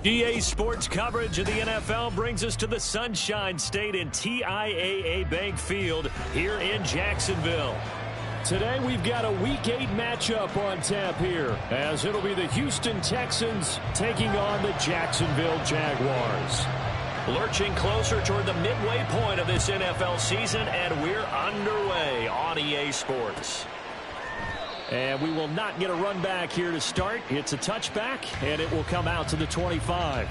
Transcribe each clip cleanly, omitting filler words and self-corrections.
EA Sports coverage of the NFL brings us to the Sunshine State in TIAA Bank Field here in Jacksonville. Today we've got a Week 8 matchup on tap here, as it'll be the Houston Texans taking on the Jacksonville Jaguars. Lurching closer toward the midway point of this NFL season, and we're underway on EA Sports. And we will not get a run back here to start. It's a touchback, and it will come out to the 25.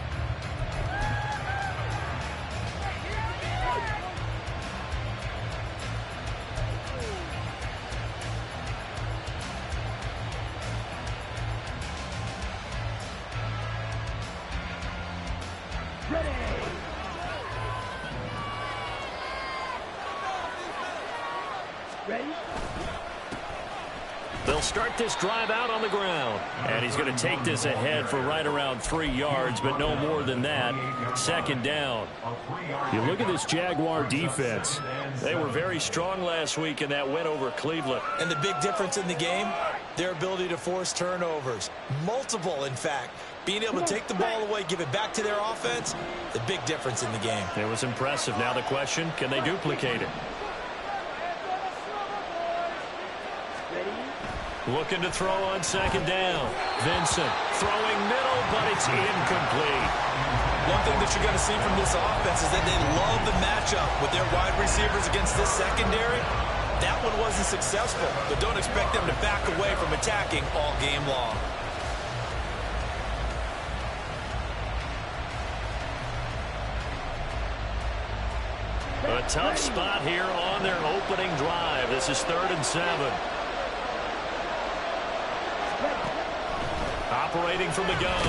They'll start this drive out on the ground. And he's going to take this ahead for right around 3 yards, but no more than that. Second down. You look at this Jaguar defense. They were very strong last week in that win over Cleveland. And the big difference in the game, their ability to force turnovers. Multiple, in fact. Being able to take the ball away, give it back to their offense, the big difference in the game. It was impressive. Now the question, can they duplicate it? Looking to throw on second down. Vincent throwing middle, but it's incomplete. One thing that you're going to see from this offense is that they love the matchup with their wide receivers against this secondary. That one wasn't successful, but don't expect them to back away from attacking all game long. A tough spot here on their opening drive. This is 3rd and 7. Operating from the gun.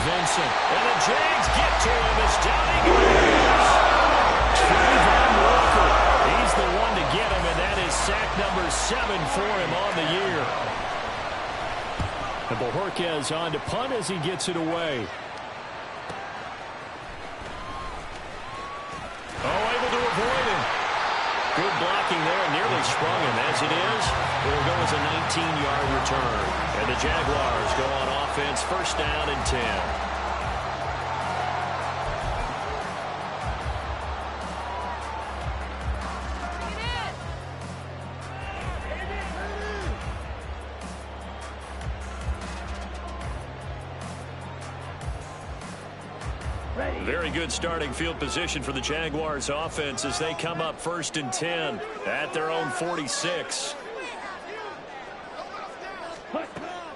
Vincent. And the Jags get to him as down he goes. Trayvon Walker. He's the one to get him, and that is sack number 7 for him on the year. And Bojorquez on to punt as he gets it away. Oh, able to avoid him. Good blocking there, nearly sprung him. As it is, it will go as a 19-yard return. And the Jaguars go on offense, first down and 10. Very good starting field position for the Jaguars offense as they come up 1st and 10 at their own 46.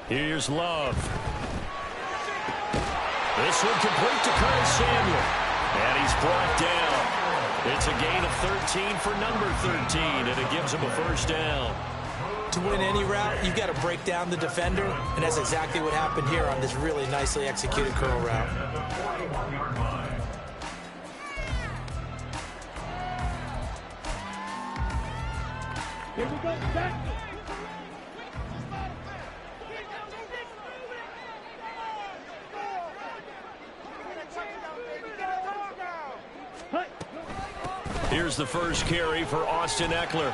Here's Love. This one complete to Curtis Samuel. And he's brought down. It's a gain of 13 for number 13, and it gives him a first down. To win any route, you've got to break down the defender, and that's exactly what happened here on this really nicely executed curl route. Here we go, back. Here's the first carry for Austin Eckler.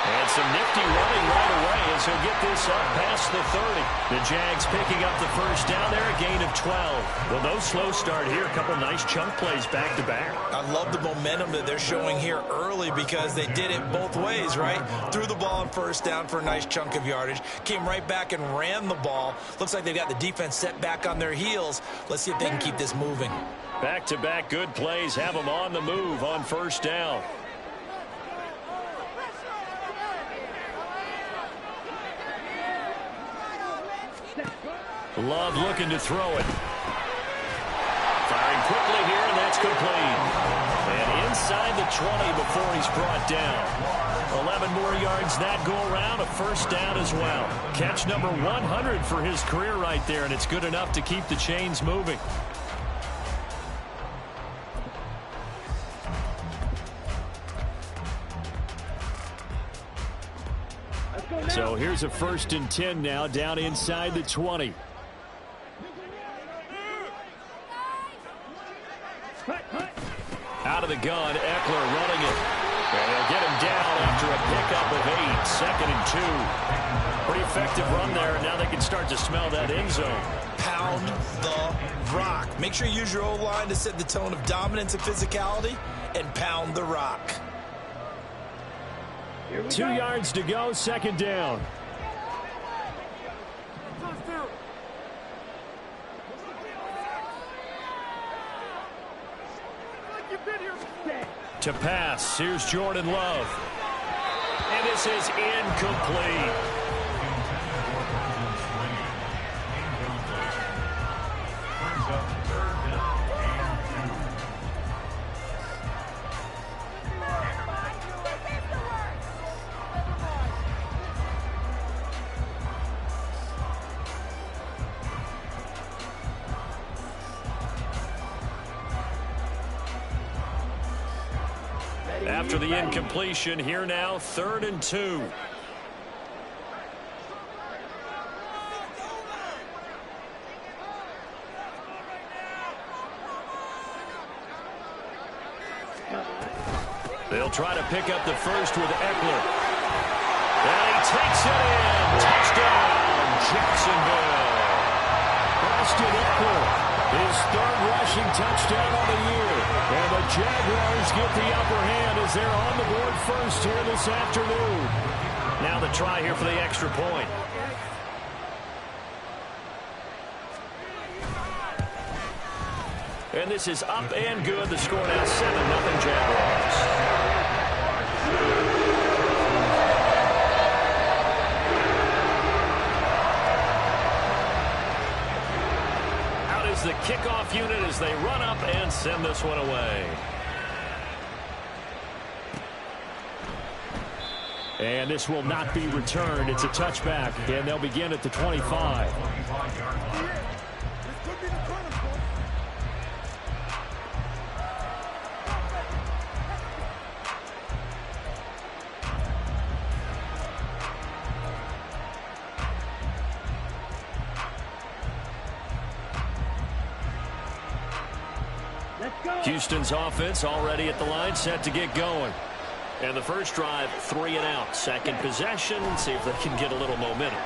And some nifty running right away as he'll get this up past the 30. The Jags picking up the first down there, a gain of 12. Well, no slow start here. A couple nice chunk plays back-to-back. I love the momentum that they're showing here early because they did it both ways, right? Threw the ball on first down for a nice chunk of yardage. Came right back and ran the ball. Looks like they've got the defense set back on their heels. Let's see if they can keep this moving. Back-to-back good plays have them on the move on first down. Love looking to throw it. Firing quickly here, and that's complete. And inside the 20 before he's brought down. 11 more yards that go around, a first down as well. Catch number 100 for his career right there, and it's good enough to keep the chains moving. So here's a 1st and 10 now, down inside the 20. Out of the gun, Eckler running it. And they'll get him down after a pickup of 8, 2nd and 2. Pretty effective run there, and now they can start to smell that end zone. Pound the rock. Make sure you use your O-line to set the tone of dominance and physicality and pound the rock. 2 yards to go, second down. To pass, here's Jordan Love. And this is incomplete. After the incompletion, here now, 3rd and 2. They'll try to pick up the first with Eckler. And he takes it in. Touchdown, Jacksonville. Austin Eckler. His 3rd rushing touchdown on the year. And the Jaguars get the upper hand as they're on the board first here this afternoon. Now the try here for the extra point. And this is up and good. The score now 7-0 Jaguars. The kickoff unit as they run up and send this one away. And this will not be returned. It's a touchback, and they'll begin at the 25. Houston's offense already at the line, set to get going. And the first drive, 3 and out. Second possession, see if they can get a little momentum.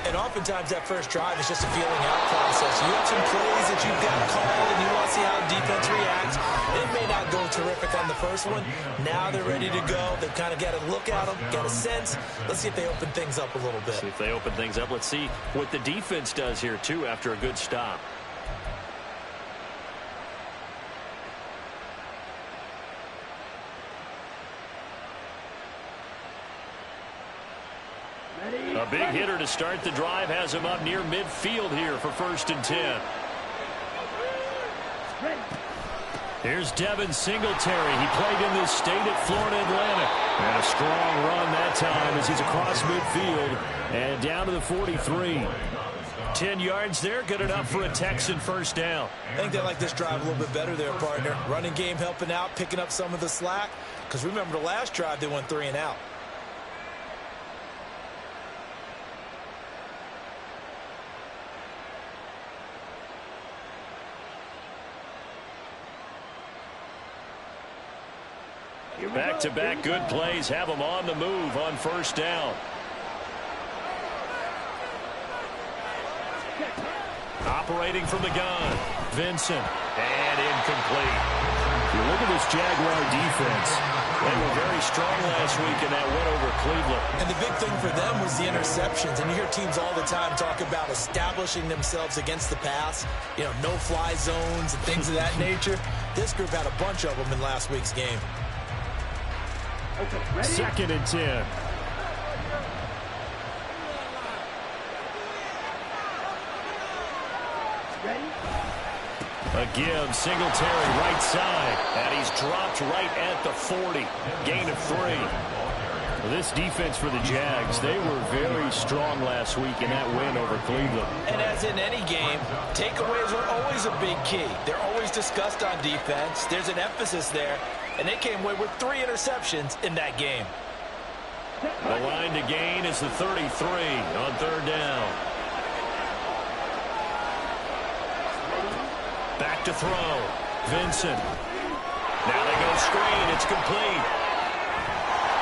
And oftentimes that first drive is just a feeling out process. You have some plays that you've got called and you want to see how the defense reacts. It may not go terrific on the first one. Now they're ready to go. They've kind of got to look at them, got a sense. Let's see if they open things up a little bit. See if they open things up. Let's see what the defense does here, too, after a good stop. A big hitter to start the drive has him up near midfield here for 1st and 10. Here's Devin Singletary. He played in this state at Florida Atlantic. And a strong run that time as he's across midfield and down to the 43. 10 yards there, good enough for a Texan first down. I think they like this drive a little bit better there, partner. Running game helping out, picking up some of the slack. Because remember the last drive, they went 3 and out. Back-to-back good plays have them on the move on first down. Operating from the gun, Vincent, and incomplete. You look at this Jaguar defense. They were very strong last week in that win over Cleveland. And the big thing for them was the interceptions. And you hear teams all the time talk about establishing themselves against the pass. You know, no-fly zones and things of that nature. This group had a bunch of them in last week's game. 2nd and 10. Again, Singletary right side. And he's dropped right at the 40. Gain of 3. This defense for the Jags, they were very strong last week in that win over Cleveland. And as in any game, takeaways are always a big key. They're always discussed on defense. There's an emphasis there. And they came away with 3 interceptions in that game. The line to gain is the 33 on 3rd down. Back to throw. Vincent. Now they go screen. It's complete.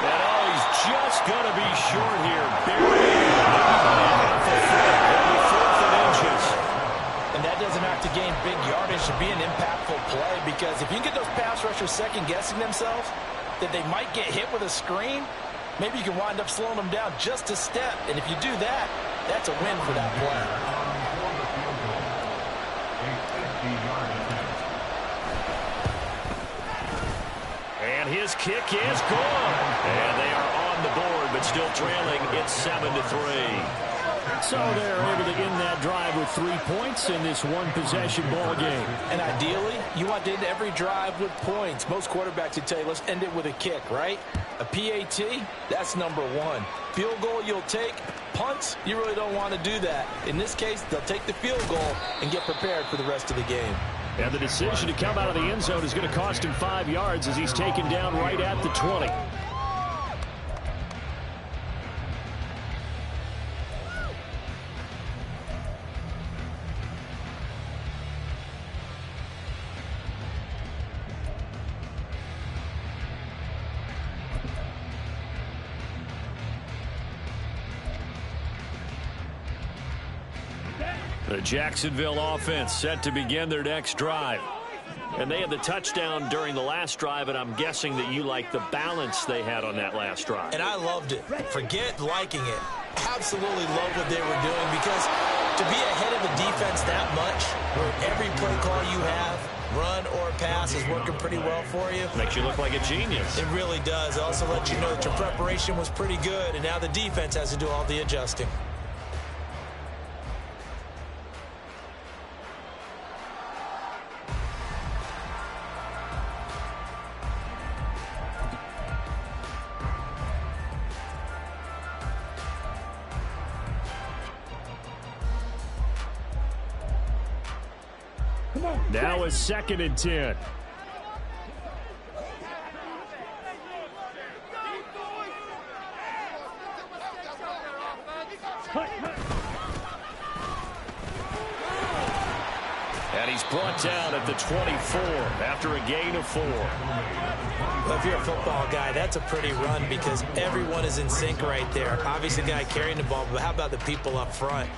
And he's just going to be short here. Barely half a foot. It'll be 4th and inches. And And that doesn't have to gain big yardage to be an impactful play, because if you can get those pass rushers second-guessing themselves, that they might get hit with a screen, maybe you can wind up slowing them down just a step. And if you do that, that's a win for that play. And his kick is good. And they are on the board, but still trailing. It's 7-3. So they're able to end that drive with 3 points in this one-possession ball game. And ideally, you want to end every drive with points. Most quarterbacks would tell you, let's end it with a kick, right? A PAT, that's number one. Field goal you'll take. Punts, you really don't want to do that. In this case, they'll take the field goal and get prepared for the rest of the game. And the decision to come out of the end zone is going to cost him 5 yards as he's taken down right at the 20. The Jacksonville offense set to begin their next drive. And they had the touchdown during the last drive, and I'm guessing that you like the balance they had on that last drive. And I loved it. Forget liking it. Absolutely love what they were doing, because to be ahead of a defense that much, where every play call you have, run or pass, is working pretty well for you. Makes you look like a genius. It really does. It also lets you know that your preparation was pretty good, and now the defense has to do all the adjusting. Now it's 2nd and 10. And he's brought down at the 24 after a gain of 4. Well, if you're a football guy, that's a pretty run, because everyone is in sync right there. Obviously, the guy carrying the ball, but how about the people up front?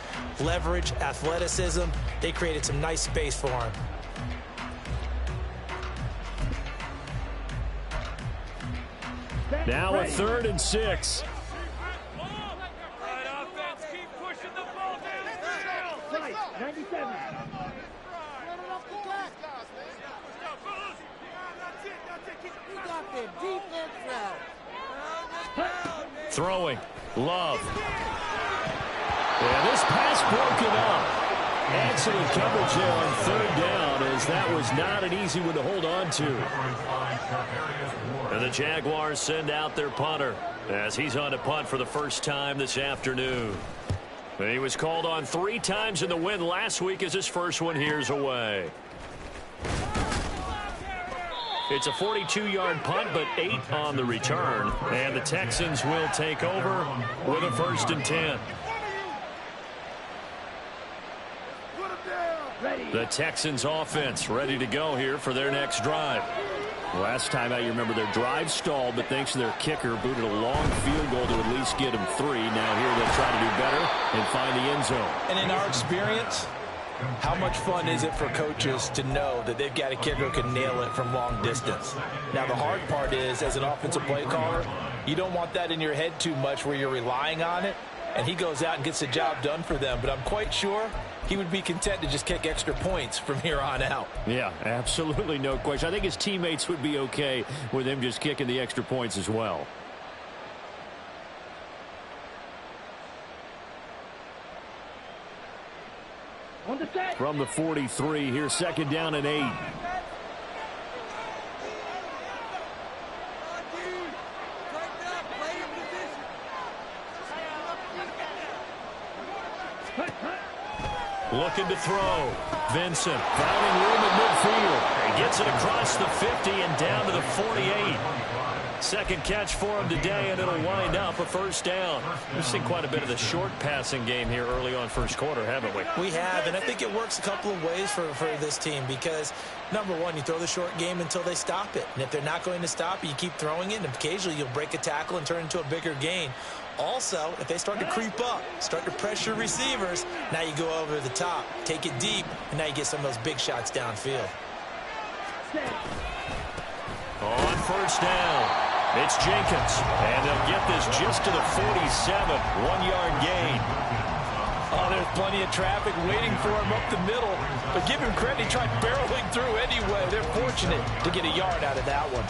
Leverage, athleticism, they created some nice space for him. Now a 3rd and 6. Keep pushing the ball down. 97. Throwing. Love. And this pass broken up. Excellent coverage there on 3rd down, as that was not an easy one to hold on to. And the Jaguars send out their punter as he's on to punt for the first time this afternoon. And he was called on 3 times in the win last week, as his first one here's away. It's a 42-yard punt, but 8 on the return. And the Texans will take over with a 1st and 10. The Texans offense ready to go here for their next drive. Last time out, you remember their drive stalled, but thanks to their kicker, booted a long field goal to at least get them 3. Now here they'll try to do better and find the end zone. And in our experience, how much fun is it for coaches to know that they've got a kicker who can nail it from long distance? Now, the hard part is, as an offensive play caller, you don't want that in your head too much where you're relying on it, and he goes out and gets the job done for them. But I'm quite sure he would be content to just kick extra points from here on out. Yeah, absolutely no question. I think his teammates would be okay with him just kicking the extra points as well. From the 43, here's 2nd down and 8. Looking to throw. Vincent finding room in midfield. He gets it across the 50 and down to the 48. Second catch for him today, and it'll wind up a 1st down. We've seen quite a bit of the short passing game here early on first quarter, haven't we? We have, and I think it works a couple of ways for this team, because, number one, you throw the short game until they stop it. And if they're not going to stop it, you keep throwing it, and occasionally you'll break a tackle and turn it into a bigger gain. Also, if they start to creep up, start to pressure receivers, now you go over the top, take it deep, and now you get some of those big shots downfield. On first down, it's Jenkins, and they'll get this just to the 47, 1-yard gain. Oh, there's plenty of traffic waiting for him up the middle, but give him credit, he tried barreling through anyway. They're fortunate to get a yard out of that one.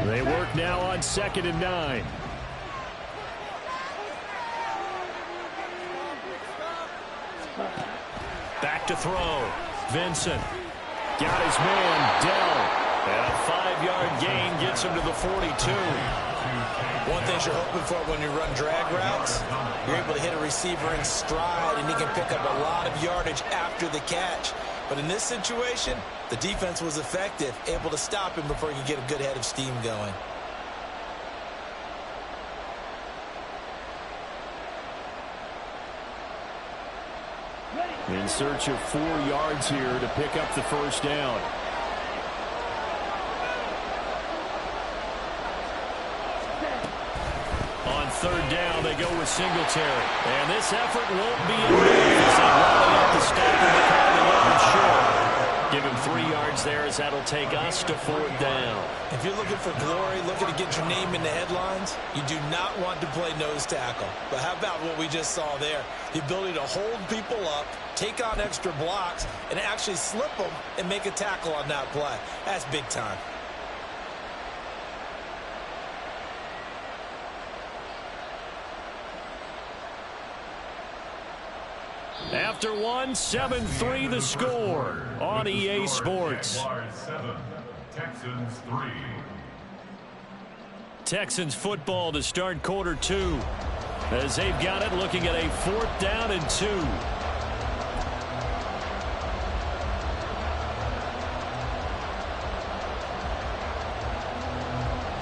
They work now on 2nd and 9. Back to throw. Vincent. Got his man, Dell. And a 5-yard gain gets him to the 42. One thing you're hoping for when you run drag routes, you're able to hit a receiver in stride, and he can pick up a lot of yardage after the catch. But in this situation, the defense was effective, able to stop him before he could get a good head of steam going. In search of 4 yards here to pick up the first down. On 3rd down, they go with Singletary. And this effort won't be enough as they rally up the stop and they call the open short. Give him 3 yards there as that'll take us to 4th down. If you're looking for glory, looking to get your name in the headlines, you do not want to play nose tackle. But how about what we just saw there? The ability to hold people up, take on extra blocks, and actually slip them and make a tackle on that play. That's big time. After one, 7-3 the score on EA Sports. Texans 3. Texans football to start quarter 2. As they've got it looking at a 4th down and 2.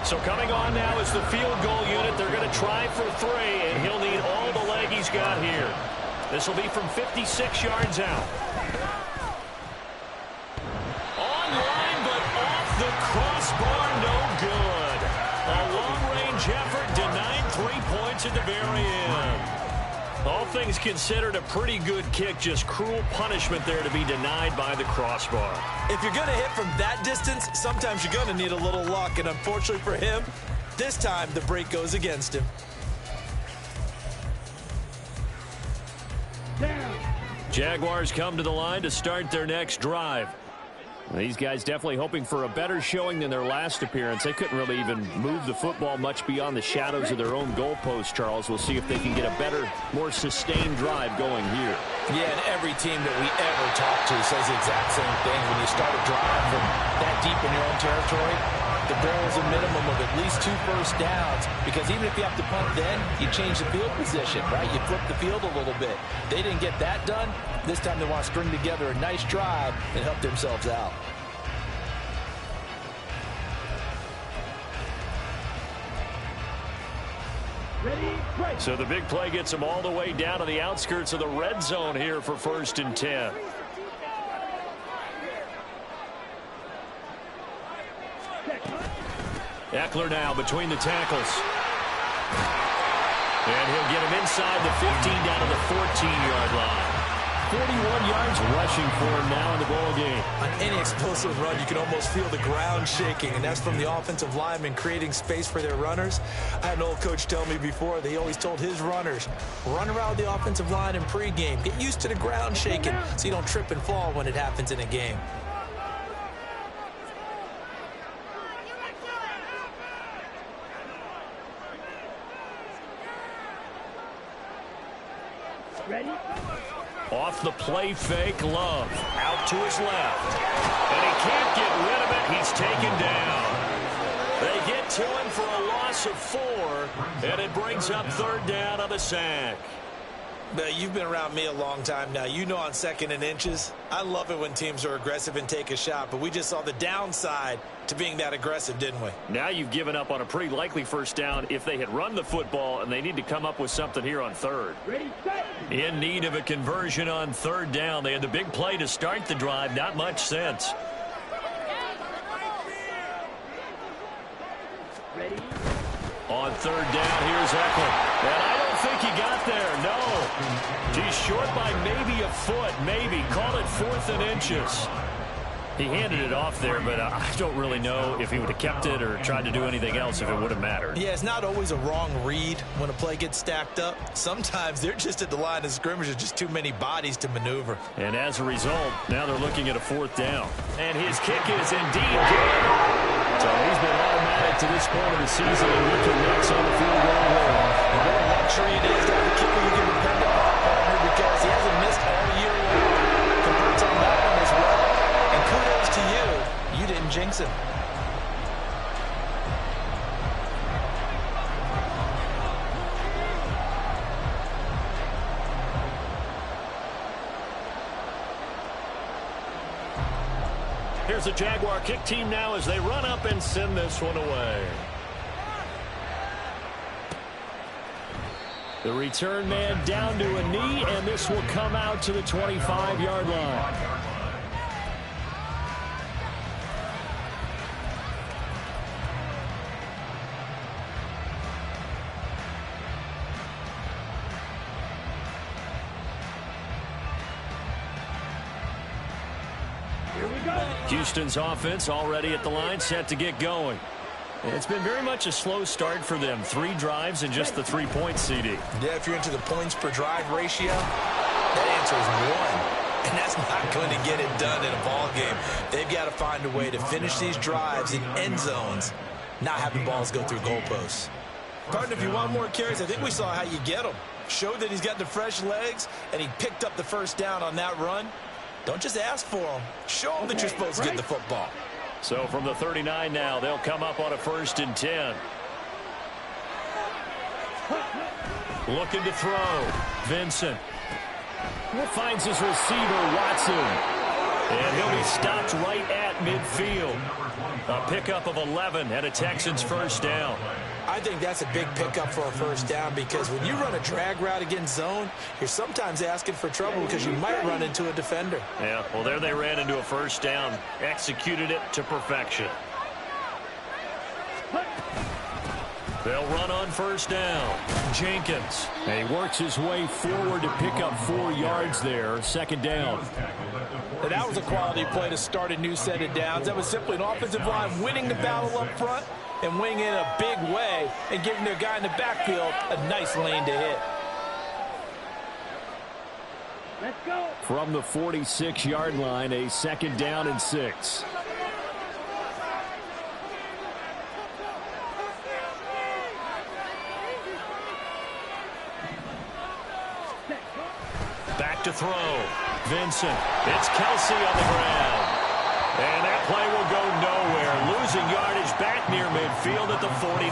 So coming on now is the field goal unit. They're going to try for 3, and he'll need all the leg he's got here. This will be from 56 yards out. Online, but off the crossbar, no good. A long-range effort denied 3 points at the very end. All things considered, a pretty good kick, just cruel punishment there to be denied by the crossbar. If you're going to hit from that distance, sometimes you're going to need a little luck, and unfortunately for him, this time the break goes against him. Jaguars come to the line to start their next drive. These guys definitely hoping for a better showing than their last appearance. They couldn't really even move the football much beyond the shadows of their own goalpost, Charles. We'll see if they can get a better, more sustained drive going here. Yeah, and every team that we ever talk to says the exact same thing. When you start a drive from that deep in your own territory, the goal is a minimum of at least 2 first downs, because even if you have to punt then, you change the field position, right? You flip the field a little bit. They didn't get that done. This time they want to string together a nice drive and help themselves out. So the big play gets them all the way down to the outskirts of the red zone here for 1st and 10. Eckler now between the tackles. And he'll get him inside the 15 down to the 14-yard line. 41 yards rushing for him now in the ball game. On any explosive run, you can almost feel the ground shaking, and that's from the offensive linemen creating space for their runners. I had an old coach tell me before, they always told his runners, run around the offensive line in pregame. Get used to the ground shaking so you don't trip and fall when it happens in a game. Ready? Off the play fake, Love out to his left. And he can't get rid of it. He's taken down. They get to him for a loss of 4, and it brings up 3rd down on the sack. But you've been around me a long time now. You know on 2nd and inches, I love it when teams are aggressive and take a shot, but we just saw the downside to being that aggressive, didn't we? Now you've given up on a pretty likely first down if they had run the football, and they need to come up with something here on 3rd. In need of a conversion on 3rd down. They had the big play to start the drive. Not much sense. On 3rd down, here's Eckler. And I don't think he got there. No. He's short by maybe a foot. Maybe. Call it 4th and inches. He handed it off there, but I don't really know if he would have kept it or tried to do anything else if it would have mattered. Yeah, it's not always a wrong read when a play gets stacked up. Sometimes they're just at the line of scrimmage. There's just too many bodies to maneuver. And as a result, now they're looking at a 4th down. And his kick is indeed good. So he's been automatic to this point of the season and looking next on the field goal line. What a luxury it is to have a kicker you can depend upon, partner, because he hasn't missed all year long. Converts on that one as well. And kudos to you. You didn't jinx him. Here's the Jaguar kick team now as they run up and send this one away. The return man down to a knee, and this will come out to the 25-yard line. Houston's offense already at the line, set to get going. It's been very much a slow start for them. 3 drives and just the 3 points, CD. Yeah, if you're into the points per drive ratio, that answer is 1. And that's not going to get it done in a ball game. They've got to find a way to finish these drives in end zones, not having balls go through goalposts. Partner, if you want more carries, I think we saw how you get them. Showed that he's got the fresh legs, and he picked up the first down on that run. Don't just ask for them. Show them that you're supposed to get the football. So from the 39 now, they'll come up on a 1st and 10. Looking to throw. Vincent finds his receiver, Watson. And he'll be stopped right at midfield. A pickup of 11 and a Texans first down. I think that's a big pickup for a first down because when you run a drag route against zone, you're sometimes asking for trouble because you might run into a defender. Yeah, well, there they ran into a first down. Executed it to perfection. They'll run on first down. Jenkins. And he works his way forward to pick up 4 yards there. 2nd down. And that was a quality play to start a new set of downs. That was simply an offensive line winning the battle up front and winning in a big way and giving their guy in the backfield a nice lane to hit. Let's go. From the 46-yard line, a 2nd down and 6. Back to throw. Vincent. It's Kelsey on the ground. And that play will go nowhere. Losing yardage back near midfield at the 49.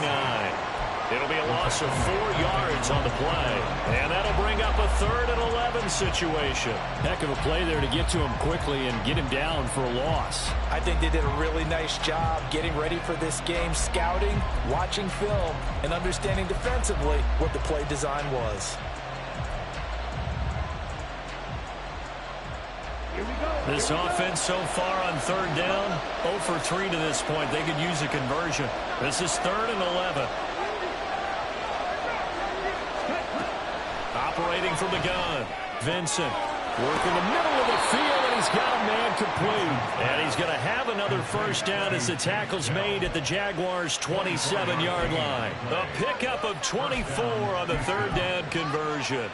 It'll be a loss of 4 yards on the play. And that'll bring up a 3rd and 11 situation. Heck of a play there to get to him quickly and get him down for a loss. I think they did a really nice job getting ready for this game, scouting, watching film, and understanding defensively what the play design was. This offense so far on 3rd down, 0 for 3 to this point. They could use a conversion. This is 3rd and 11. Operating from the gun. Vincent working the middle of the field, and he's got a man complete. And he's going to have another first down as the tackle's made at the Jaguars' 27-yard line. A pickup of 24 on the 3rd down conversion.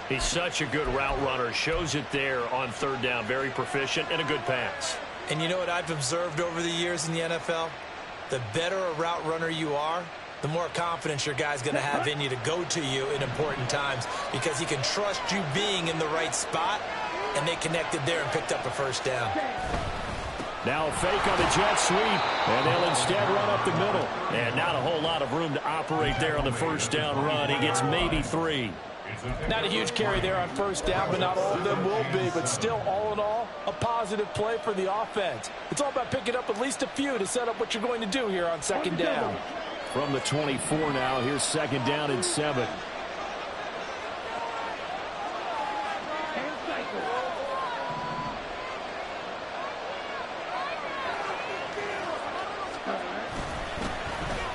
He's such a good route runner. Shows it there on 3rd down. Very proficient and a good pass. And you know what I've observed over the years in the NFL? The better a route runner you are, the more confidence your guy's going to have in you to go to you in important times because he can trust you being in the right spot, and they connected there and picked up a first down. Now a fake on the jet sweep, and they'll instead run up the middle. And not a whole lot of room to operate there on the first down run. He gets maybe 3. Not a huge carry there on first down, but not all of them will be. But still, all in all, a positive play for the offense. It's all about picking up at least a few to set up what you're going to do here on second down. From the 24 now, here's second down and 7.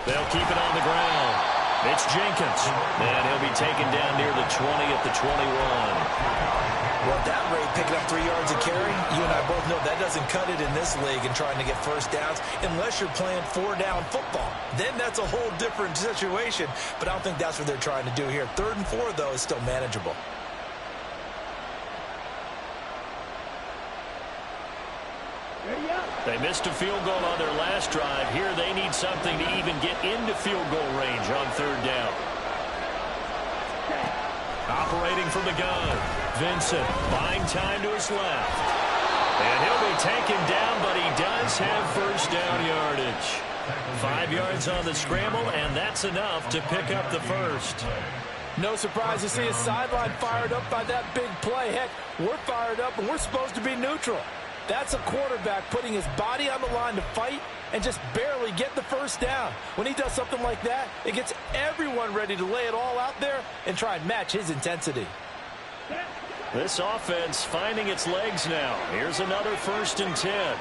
They'll keep it on the ground. It's Jenkins, and he'll be taken down near the 20 at the 21. Well, at that rate, picking up 3 yards a carry, you and I both know that doesn't cut it in this league and trying to get first downs unless you're playing 4-down football. Then that's a whole different situation, but I don't think that's what they're trying to do here. 3rd and 4, though, is still manageable. They missed a field goal on their last drive. Here they need something to even get into field goal range on 3rd down. Operating from the gun. Vincent buying time to his left. And he'll be taken down, but he does have first down yardage. 5 yards on the scramble, and that's enough to pick up the first. No surprise to see his sideline fired up by that big play. Heck, we're fired up, and we're supposed to be neutral. That's a quarterback putting his body on the line to fight and just barely get the first down. When he does something like that, it gets everyone ready to lay it all out there and try and match his intensity. This offense finding its legs now. Here's another 1st and 10.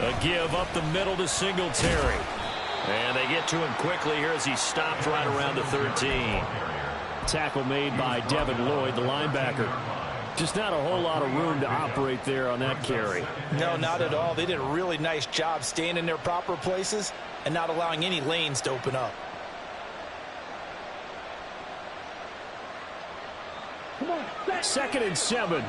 A give up the middle to Singletary. And they get to him quickly here as he stopped right around the 13. Tackle made by Devin Lloyd, the linebacker. Just not a whole lot of room to operate there on that carry. No, not at all. They did a really nice job staying in their proper places and not allowing any lanes to open up. Come on, 2nd and 7.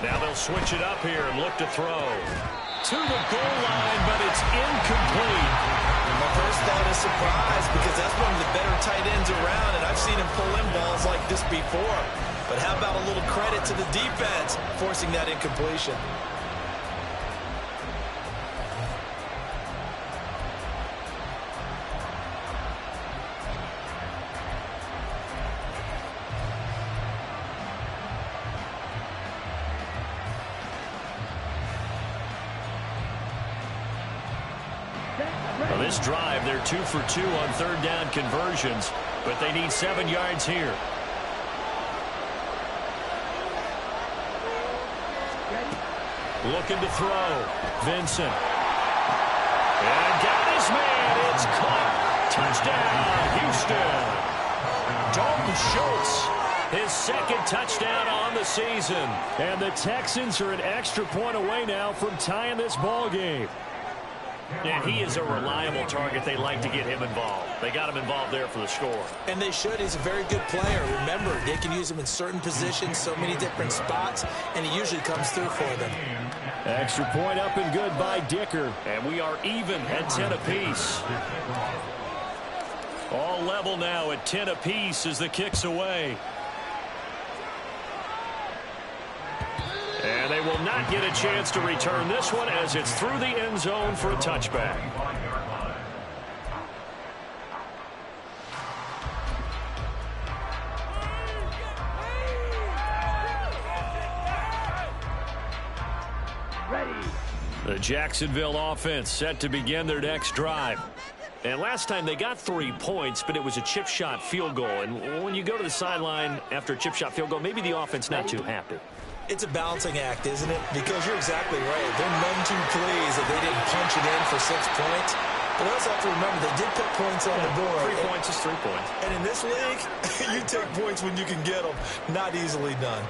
Now they'll switch it up here and look to throw. To the goal line, but it's incomplete. My first thought is surprise because that's one of the better tight ends around, and I've seen him pull in balls like this before. But how about a little credit to the defense forcing that incompletion? Well, this drive, they're 2 for 2 on 3rd down conversions, but they need 7 yards here. Looking to throw. Vincent. And got his man. It's caught. Touchdown, Houston. Dalton Schultz, his 2nd touchdown on the season. And the Texans are an extra point away now from tying this ball game. And he is a reliable target. They like to get him involved. They got him involved there for the score. And they should. He's a very good player. Remember, they can use him in certain positions, so many different spots, and he usually comes through for them. Extra point up and good by Dicker. And we are even at 10 apiece. All level now at 10 apiece as the kick's away. And they will not get a chance to return this one as it's through the end zone for a touchback. The Jacksonville offense set to begin their next drive. And last time they got 3 points, but it was a chip shot field goal. And when you go to the sideline after a chip shot field goal, maybe the offense not too happy. It's a balancing act, isn't it? Because you're exactly right. They're none too pleased that they didn't punch it in for 6 points. But I also have to remember they did put points on the board. 3 points is 3 points. And in this league, you take points when you can get them. Not easily done.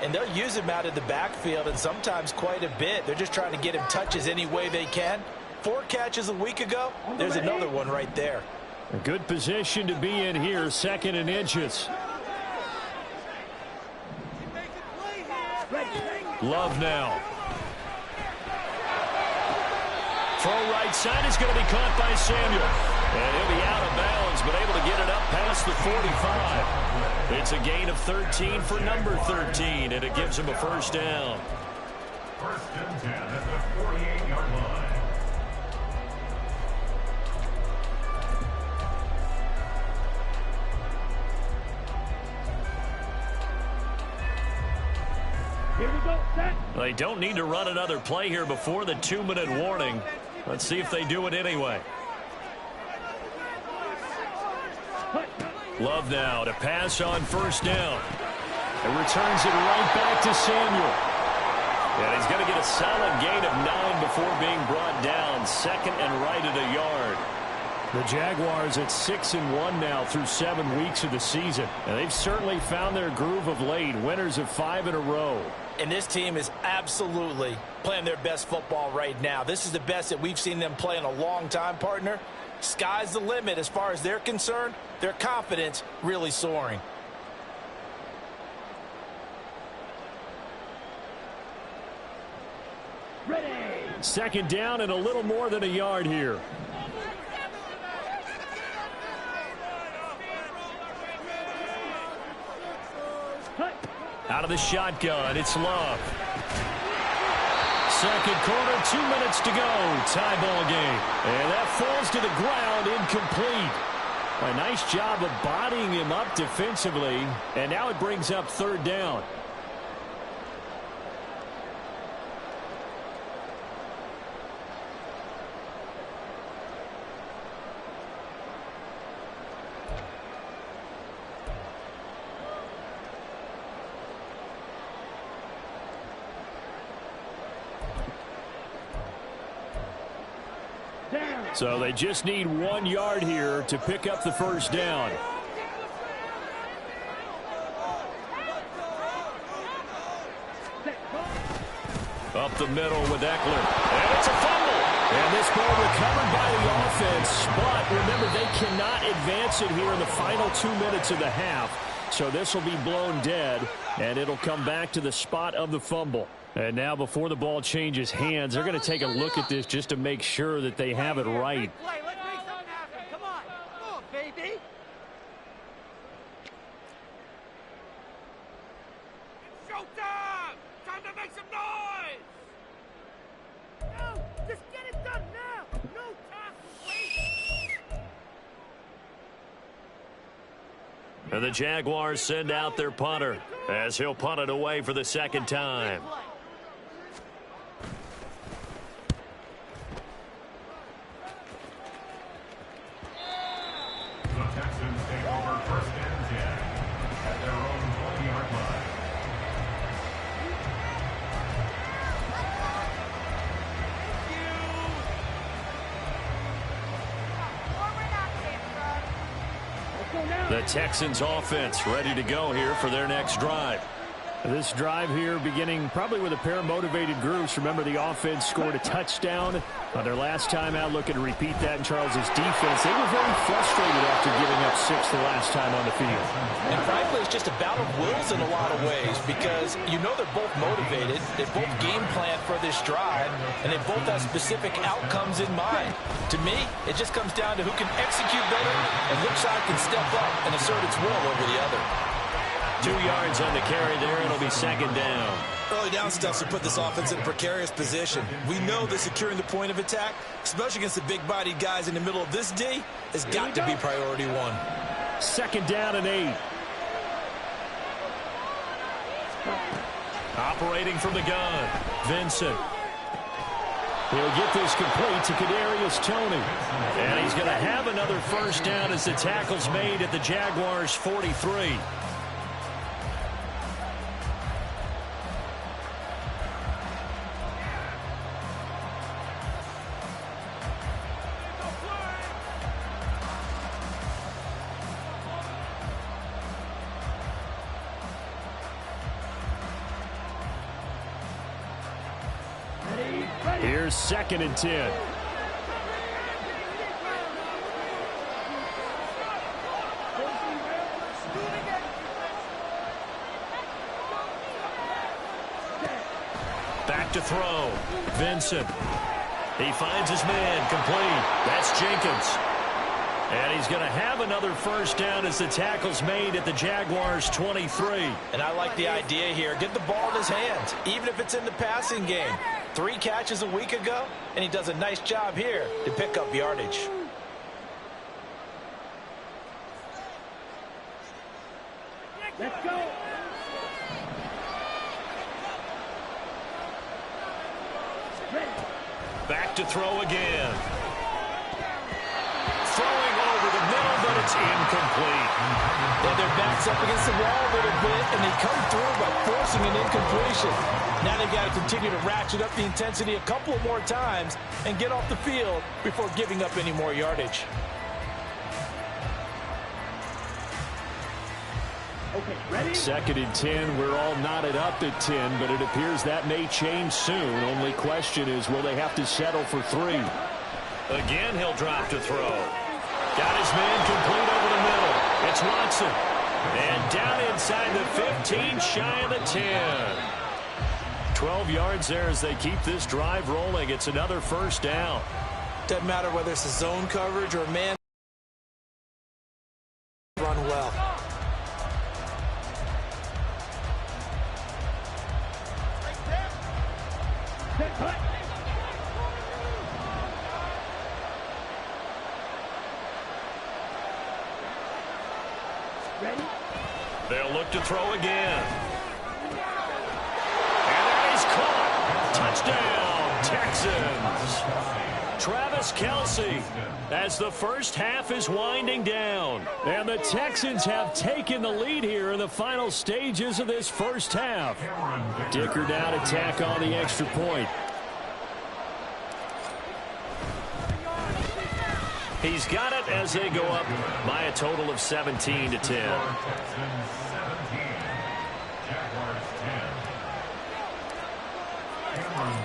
And they'll use him out of the backfield, and sometimes quite a bit. They're just trying to get him touches any way they can. 4 catches a week ago. There's another one right there. A good position to be in here, 2nd and inches. Love now. Throw right side is going to be caught by Samuel. And he'll be out of bounds, but able to get it up past the 45. It's a gain of 13 for number 13, and it gives him a first down. First and 10 at the 48-yard line. Here we go, set. They don't need to run another play here before the 2-minute warning. Let's see if they do it anyway. Love now to pass on first down. And returns it right back to Samuel. And he's going to get a solid gain of 9 before being brought down. Second and right at a yard. The Jaguars at 6-1 now through 7 weeks of the season. And they've certainly found their groove of late. Winners of 5 in a row. And this team is absolutely playing their best football right now. This is the best that we've seen them play in a long time, partner. Sky's the limit as far as they're concerned. Their confidence really soaring. Ready. Second down and a little more than a yard here. Out of the shotgun, it's Love. Second quarter, 2 minutes to go. Tie ball game. And that falls to the ground, incomplete. A nice job of bodying him up defensively. And now it brings up third down. So they just need 1 yard here to pick up the first down. Up the middle with Eckler. And it's a fumble. And this ball recovered by the offense. But remember, they cannot advance it here in the final 2 minutes of the half. So this will be blown dead, and it'll come back to the spot of the fumble. And now before the ball changes hands, they're going to take a look at this just to make sure that they have it right. Let's make something happen. Come on. Come on, baby. It's showtime. Time to make some noise. No, just get it done now. No time to wait. And the Jaguars send out their punter as he'll punt it away for the second time. The Texans take over first and 10 at their own 20-yard line. The Texans offense ready to go here for their next drive. This drive here beginning probably with a pair of motivated groups. Remember, the offense scored a touchdown on their last time out. Looking to repeat that in Charles's defense. They were very frustrated after giving up 6 the last time on the field. And frankly, it's just a battle of wills in a lot of ways because you know they're both motivated. They both game plan for this drive, and they both have specific outcomes in mind. To me, it just comes down to who can execute better and which side can step up and assert its will over the other. 2 yards on the carry there. It'll be second down. Early down stuff to put this offense in a precarious position. We know that securing the point of attack, especially against the big-bodied guys in the middle of this D, has got to be priority 1. Second down and 8. Operating from the gun, Vincent. He'll get this complete to Kadarius Toney. And he's going to have another first down as the tackle's made at the Jaguars' 43. Here's second and 10. Back to throw. Vincent. He finds his man complete. That's Jenkins. And he's going to have another first down as the tackle's made at the Jaguars' 23. And I like the idea here. Get the ball in his hands, even if it's in the passing game. 3 catches a week ago, and he does a nice job here to pick up yardage. Let's go. Back to throw again. Throwing over the middle, but it's incomplete. Yeah, their back's up against the wall a little bit, and they come through by forcing an incompletion. Now they've got to continue to ratchet up the intensity a couple of more times and get off the field before giving up any more yardage. Okay, ready? 2nd and 10. We're all knotted up at 10, but it appears that may change soon. Only question is, will they have to settle for 3? Again, he'll drop to throw. Got his man complete over the middle. It's Watson. And down inside the 15, shy of the 10. 12 yards there as they keep this drive rolling. It's another first down. Doesn't matter whether it's a zone coverage or man run well. Ready? They'll look to throw again. And that is caught. Touchdown, Texans. Travis Kelce as the first half is winding down. And the Texans have taken the lead here in the final stages of this first half. Dicker now to tack on the extra point. He's got it as they go up by a total of 17 to 10.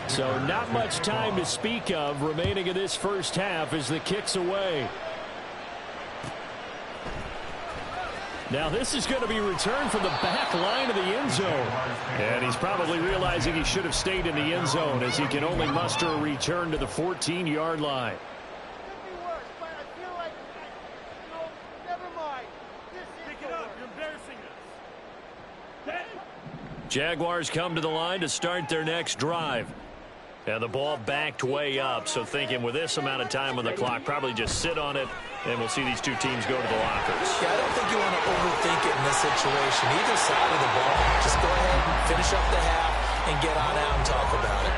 So not much time to speak of remaining in this first half as the kick's away. Now this is going to be returned from the back line of the end zone. And he's probably realizing he should have stayed in the end zone as he can only muster a return to the 14-yard line. Jaguars come to the line to start their next drive. And the ball backed way up, so thinking with this amount of time on the clock, probably just sit on it, and we'll see these two teams go to the lockers. Yeah, I don't think you want to overthink it in this situation. Either side of the ball, just go ahead and finish up the half and get on out and talk about it.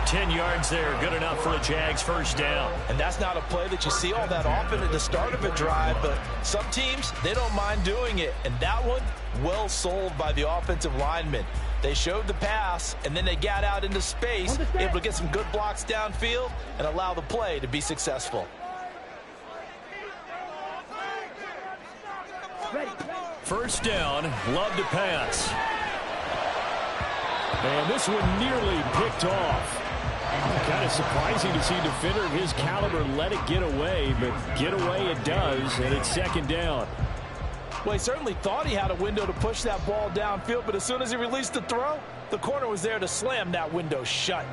10 yards there, good enough for a Jags first down. And that's not a play that you see all that often at the start of a drive, but some teams, they don't mind doing it. And that one, well sold by the offensive lineman. They showed the pass, and then they got out into space, able to get some good blocks downfield and allow the play to be successful. First down, love to pass. And this one nearly picked off. Kind of surprising to see a defender of his caliber let it get away, but get away it does, and it's second down. Well, he certainly thought he had a window to push that ball downfield, but as soon as he released the throw, the corner was there to slam that window shut.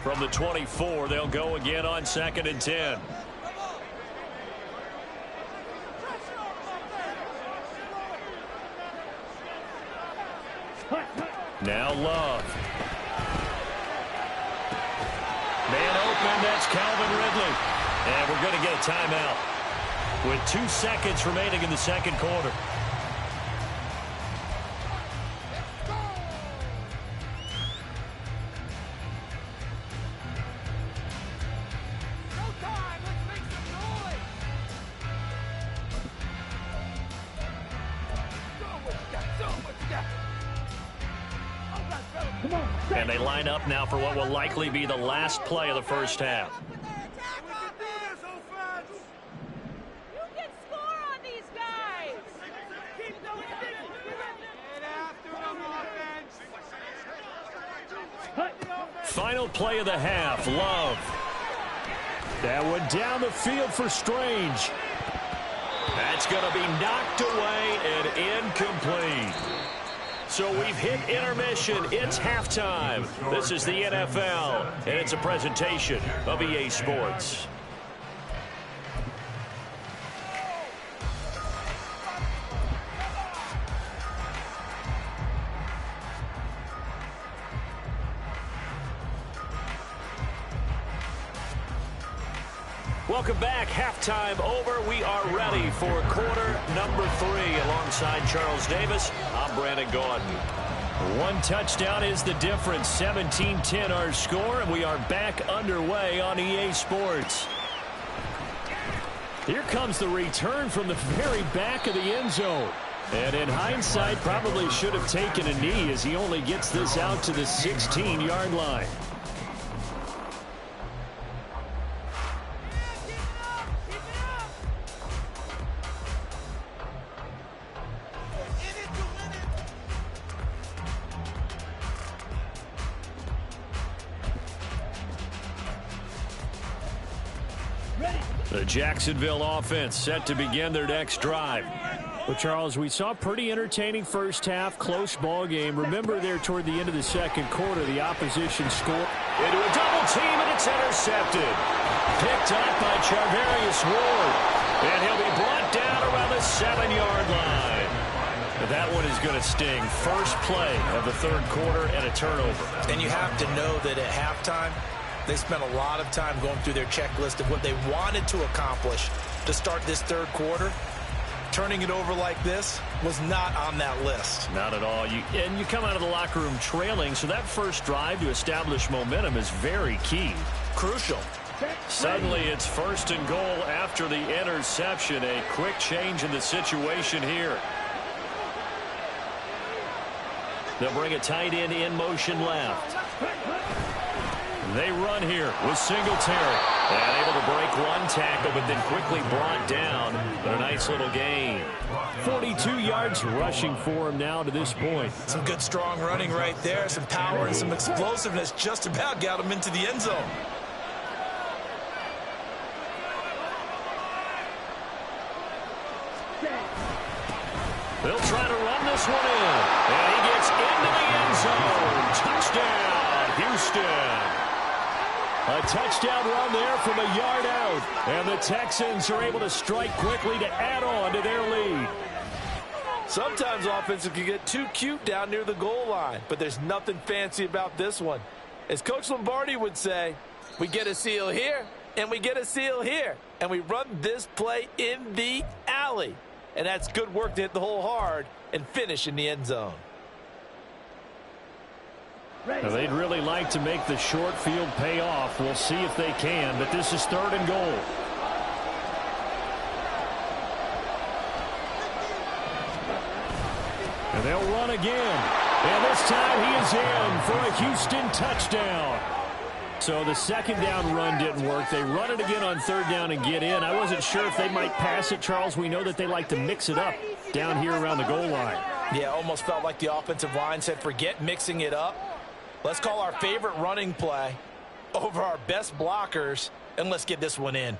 From the 24, they'll go again on 2nd and 10. Now Love. Man open, that's Calvin Ridley. And we're going to get a timeout with 2 seconds remaining in the second quarter. And they line up now for what will likely be the last play of the first half. You can score on these guys. Final play of the half, Love. That one down the field for Strange. That's going to be knocked away and incomplete. So we've hit intermission. It's halftime. This is the NFL, and it's a presentation of EA Sports. Welcome back. Halftime over. We are ready for quarter number 3. Alongside Charles Davis, I'm Brandon Gaudin. One touchdown is the difference. 17-10 our score, and we are back underway on EA Sports. Here comes the return from the very back of the end zone. And in hindsight, probably should have taken a knee as he only gets this out to the 16-yard line. The Jacksonville offense set to begin their next drive. Well, Charles, we saw a pretty entertaining first half, close ball game. Remember there toward the end of the second quarter, the opposition scored into a double team, and it's intercepted. Picked up by Charvarius Ward, and he'll be brought down around the 7-yard line. That one is going to sting. First play of the third quarter and a turnover. And you have to know that at halftime, they spent a lot of time going through their checklist of what they wanted to accomplish to start this third quarter. Turning it over like this was not on that list. Not at all. And you come out of the locker room trailing, so that first drive to establish momentum is very key. Crucial. Suddenly it's 1st and goal after the interception. A quick change in the situation here. They'll bring a tight end in motion left. They run here with Singletary. And able to break one tackle, but then quickly brought down. But a nice little gain. 42 yards rushing for him now to this point. Some good strong running right there. Some power and some explosiveness just about got him into the end zone. They'll try to run this one in. And he gets into the end zone. Touchdown, Houston. A touchdown run there from a yard out. And the Texans are able to strike quickly to add on to their lead. Sometimes offenses can get too cute down near the goal line, but there's nothing fancy about this one. As Coach Lombardi would say, we get a seal here, and we get a seal here, and we run this play in the alley. And that's good work to hit the hole hard and finish in the end zone. Now, they'd really like to make the short field pay off. We'll see if they can, but this is 3rd and goal. And they'll run again. And this time he is in for a Houston touchdown. So the second down run didn't work. They run it again on 3rd down and get in. I wasn't sure if they might pass it, Charles. We know that they like to mix it up down here around the goal line. Yeah, almost felt like the offensive line said, forget mixing it up. Let's call our favorite running play over our best blockers, and let's get this one in.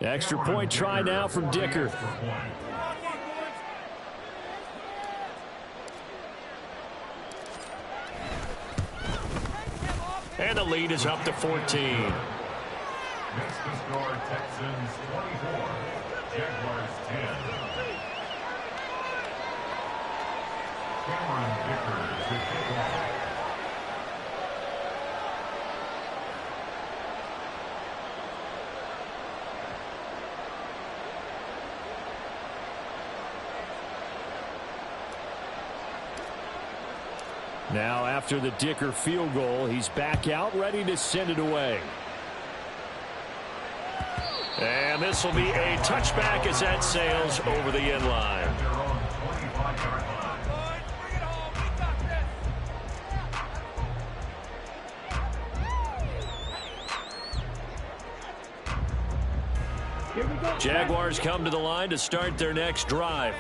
Extra point try now from Dicker. And the lead is up to 14. Next to score, Texans 24, Jaguars 10. Cameron Dicker to kick off. Now after the Dicker field goal, he's back out ready to send it away. And this will be a touchback as that sails over the end line. Jaguars come to the line to start their next drive.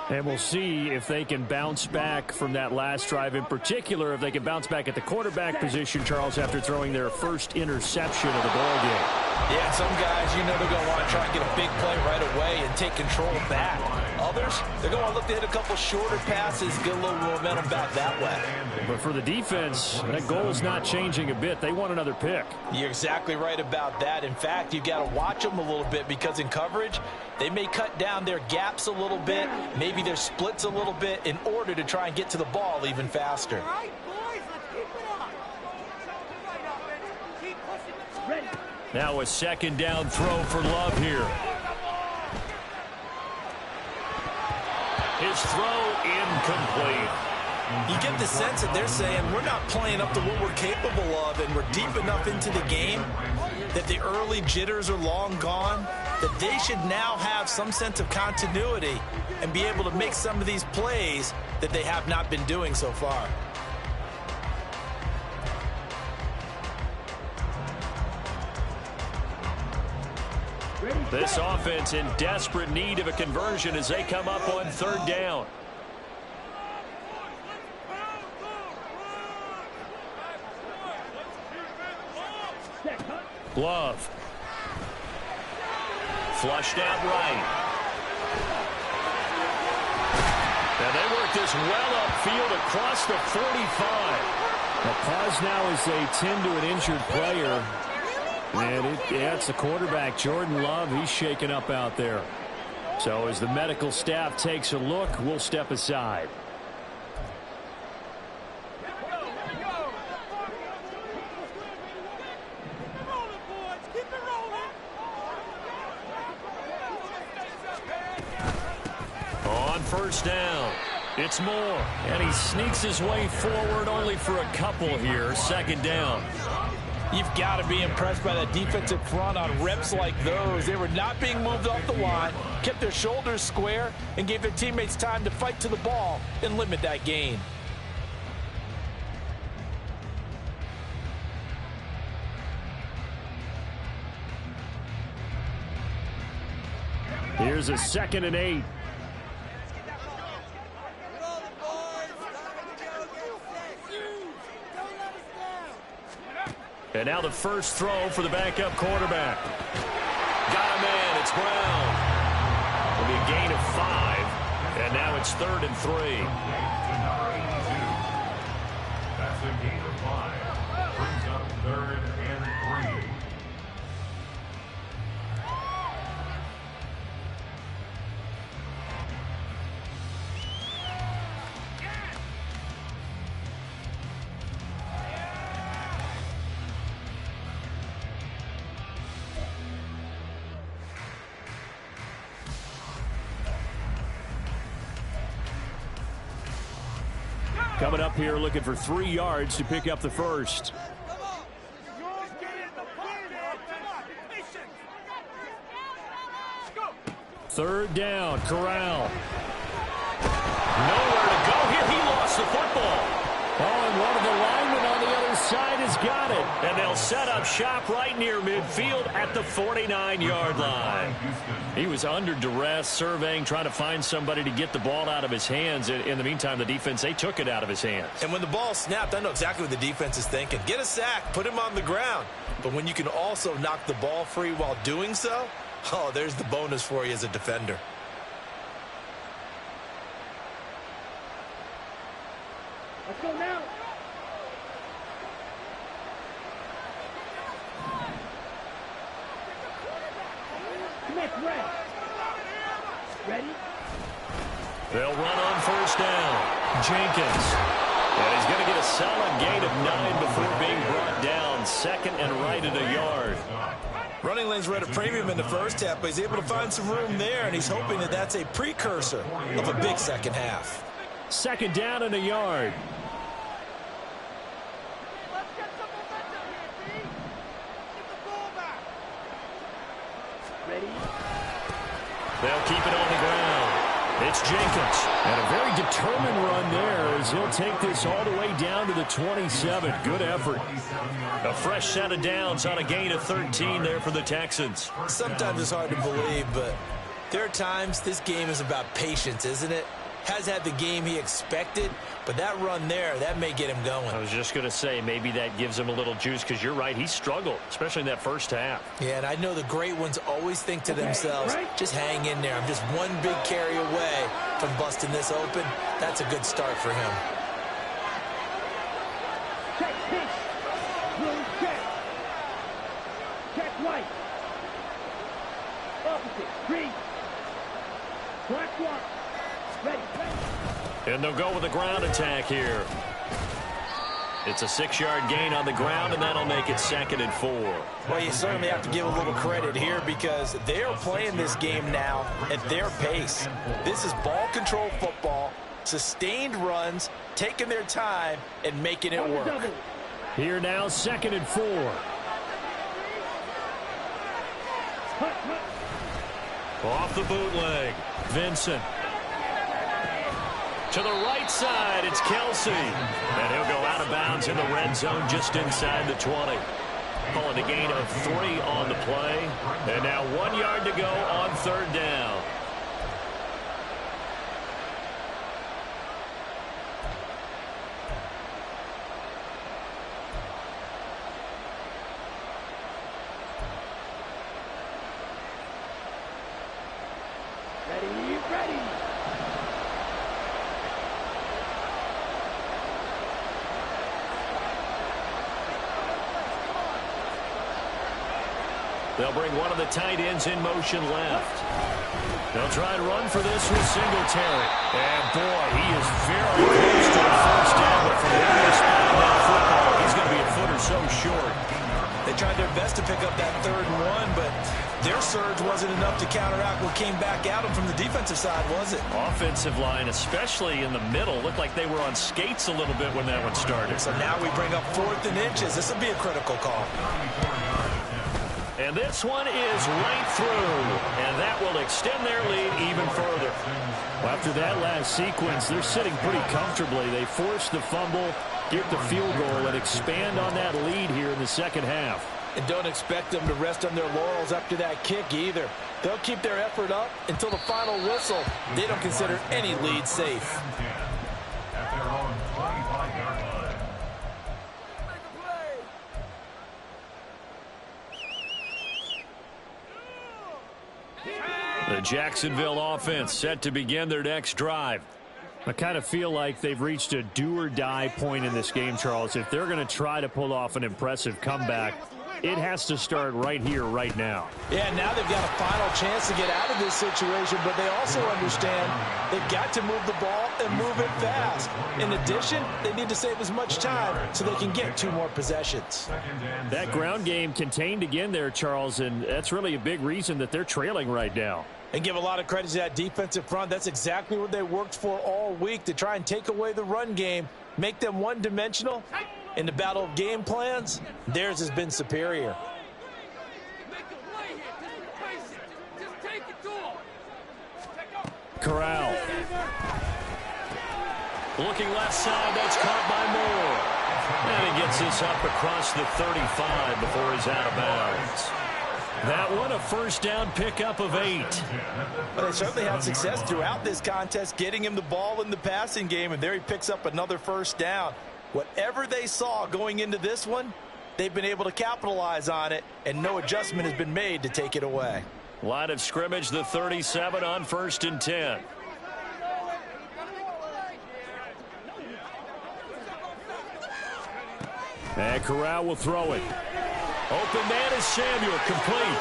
And we'll see if they can bounce back from that last drive. In particular, if they can bounce back at the quarterback position, Charles, after throwing their first interception of the ball game. Yeah, some guys, you know, they're going to want to try and get a big play right away and take control back. Others, they're going to look to hit a couple shorter passes, get a little momentum back that way. But for the defense, that goal's not changing a bit. They want another pick. You're exactly right about that. In fact, you've got to watch them a little bit because in coverage, they may cut down their gaps a little bit, maybe their splits a little bit in order to try and get to the ball even faster. All right, boys, let's keep it up. Keep pushing. Ready. Now a second down throw for Love here. His throw incomplete. You get the sense that they're saying we're not playing up to what we're capable of, and we're deep enough into the game that the early jitters are long gone, that they should now have some sense of continuity and be able to make some of these plays that they have not been doing so far. This offense in desperate need of a conversion as they come up on third down. Love. Flushed out right. Now they work this well upfield across the 45. A pause now as they tend to an injured player. And it's the quarterback, Jordan Love. He's shaken up out there. So as the medical staff takes a look, we'll step aside. On first down, it's Moore. And he sneaks his way forward only for a couple here. Second down. You've got to be impressed by that defensive front on reps like those. They were not being moved off the line, kept their shoulders square, and gave their teammates time to fight to the ball and limit that gain. Here's a 2nd and 8. And now the first throw for the backup quarterback. Got him in. It's Brown. It'll be a gain of 5. And now it's 3rd and 3. That's a gain of 5. Brings up 3rd and 3. Coming up here looking for 3 yards to pick up the first. Third down, Corral. Nowhere to go here. He lost the football. Oh, and one of the linemen on the other side has got it. And they'll set up shop right near midfield at the 49-yard line. He was under duress, surveying, trying to find somebody to get the ball out of his hands. In the meantime, the defense, they took it out of his hands. And when the ball snapped, I know exactly what the defense is thinking. Get a sack, put him on the ground. But when you can also knock the ball free while doing so, oh, there's the bonus for you as a defender. Let's go now. Ready? They'll run on first down. Jenkins. And he's going to get a solid gain of 9 before being brought down. 2nd and right at a yard. Running lanes were at a premium in the first half, but he's able to find some room there, and he's hoping that that's a precursor of a big second half. 2nd down and a yard. Let's get some momentum here, B. Get the ball back. Ready? They'll keep it on the ground. It's Jenkins. And a very determined run there as he'll take this all the way down to the 27. Good effort. A fresh set of downs on a gain of 13 there for the Texans. Sometimes it's hard to believe, but there are times this game is about patience, isn't it? Has had the game he expected, but that run there, that may get him going. I was just going to say, maybe that gives him a little juice, because you're right, he struggled, especially in that first half. Yeah, and I know the great ones always think to themselves, just hang in there. I'm just one big carry away from busting this open. That's a good start for him. Check pitch. Room check. Check right. Opposite. Green. Black one. Ready. And they'll go with the ground attack here. It's a 6-yard gain on the ground, and that'll make it 2nd and 4. Well, you certainly have to give a little credit here because they are playing this game now at their pace. This is ball control football, sustained runs, taking their time, and making it work. Here now, 2nd and 4. Off the bootleg, Vincent. To the right side, it's Kelsey. And he'll go out of bounds in the red zone just inside the 20. Calling a gain of 3 on the play. And now 1 yard to go on 3rd down. Ready. They'll bring one of the tight ends in motion left. They'll try and run for this with Singletary. And, boy, he is very close to a first down. But from where they spotted that football, he's going to be a foot or so short. They tried their best to pick up that 3rd and 1, but their surge wasn't enough to counteract what came back at them from the defensive side, was it? Offensive line, especially in the middle, looked like they were on skates a little bit when that one started. So now we bring up 4th and inches. This will be a critical call. And this one is right through, and that will extend their lead even further. Well, after that last sequence, they're sitting pretty comfortably. They force the fumble, get the field goal, and expand on that lead here in the 2nd half. And don't expect them to rest on their laurels after that kick either. They'll keep their effort up until the final whistle. They don't consider any lead safe. At their own 25-yard line. The Jacksonville offense set to begin their next drive. I kind of feel like they've reached a do-or-die point in this game, Charles. If they're going to try to pull off an impressive comeback, it has to start right here, right now. Yeah, now they've got a final chance to get out of this situation, but they also understand they've got to move the ball and move it fast. In addition, they need to save as much time so they can get 2 more possessions. That ground game contained again there, Charles, and that's really a big reason that they're trailing right now. And give a lot of credit to that defensive front. That's exactly what they worked for all week, to try and take away the run game, make them one-dimensional. In the battle of game plans, theirs has been superior. Corral. Looking left side, that's caught by Moore. And he gets this up across the 35 before he's out of bounds. That one, a first down pickup of 8. Well, they certainly had success throughout this contest, getting him the ball in the passing game, and there he picks up another first down. Whatever they saw going into this one, they've been able to capitalize on it, and no adjustment has been made to take it away. Line of scrimmage, the 37 on 1st and 10. And Corral will throw it. Open man is Samuel, complete.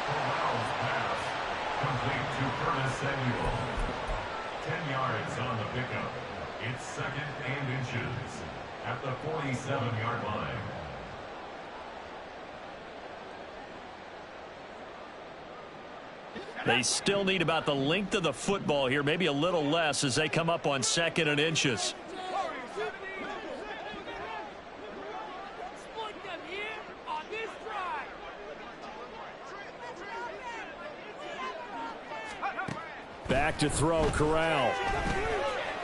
Corral's pass, complete to Curtis Samuel. 10 yards on the pickup. It's 2nd and inches at the 47-yard line. They still need about the length of the football here, maybe a little less as they come up on 2nd and inches. Back to throw, Corral.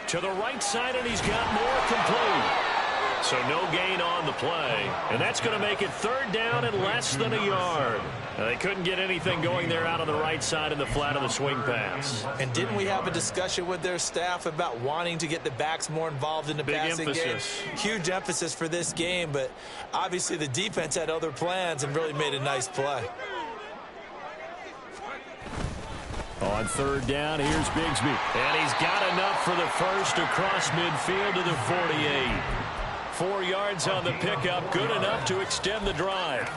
To the right side, and he's got more complete. So no gain on the play, and that's going to make it 3rd down and less than a yard. Now, they couldn't get anything going there out on the right side in the flat of the swing pass. And didn't we have a discussion with their staff about wanting to get the backs more involved in the passing game? Huge emphasis for this game, but obviously the defense had other plans and really made a nice play. On 3rd down, here's Bigsby. And he's got enough for the first across midfield to the 48. 4 yards on the pickup, good enough to extend the drive.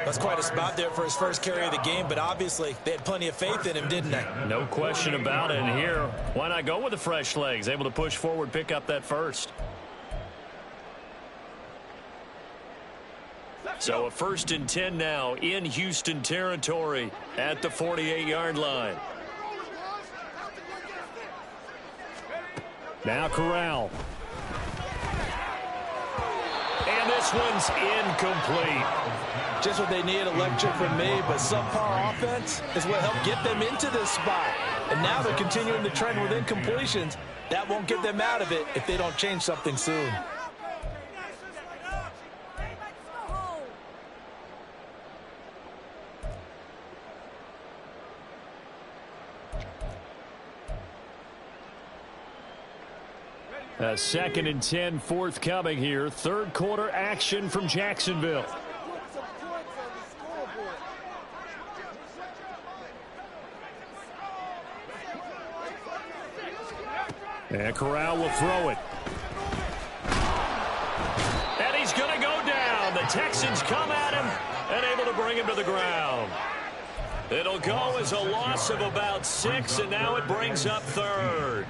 That's quite a spot there for his first carry of the game, but obviously they had plenty of faith in him, didn't they? No question about it. And here, why not go with the fresh legs? Able to push forward, pick up that first. So a 1st and 10 now in Houston territory at the 48-yard line. Now Corral. And this one's incomplete. Just what they need, a lecture from me, but subpar offense is what helped get them into this spot. And now they're continuing the trend with incompletions. That won't get them out of it if they don't change something soon. A 2nd and 10 forthcoming here. 3rd quarter action from Jacksonville. And Corral will throw it. And he's going to go down. The Texans come at him and able to bring him to the ground. It'll go as a loss of about 6, and now it brings up 3rd.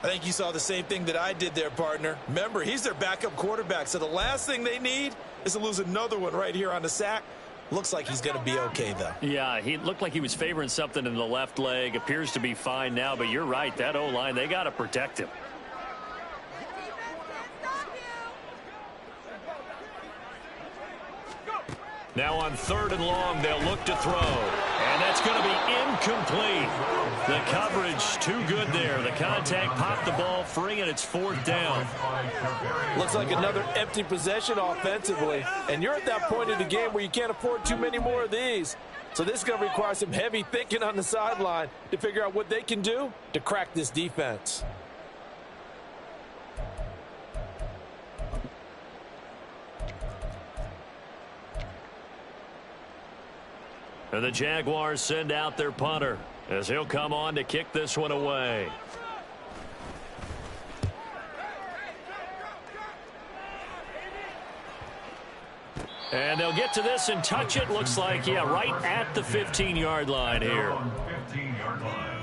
I think you saw the same thing that I did there, partner. Remember, he's their backup quarterback, so the last thing they need is to lose another one right here on the sack. Looks like he's going to be okay, though. Yeah, he looked like he was favoring something in the left leg. Appears to be fine now, but you're right. That O-line, they got to protect him. Now on 3rd and long, they'll look to throw. And that's going to be incomplete. The coverage too good there. The contact popped the ball free, and it's 4th down. Looks like another empty possession offensively. And you're at that point in the game where you can't afford too many more of these. So this is going to require some heavy thinking on the sideline to figure out what they can do to crack this defense. And the Jaguars send out their punter as he'll come on to kick this one away. And they'll get to this and touch it. Looks like, yeah, right at the 15-yard line here. 15-yard line.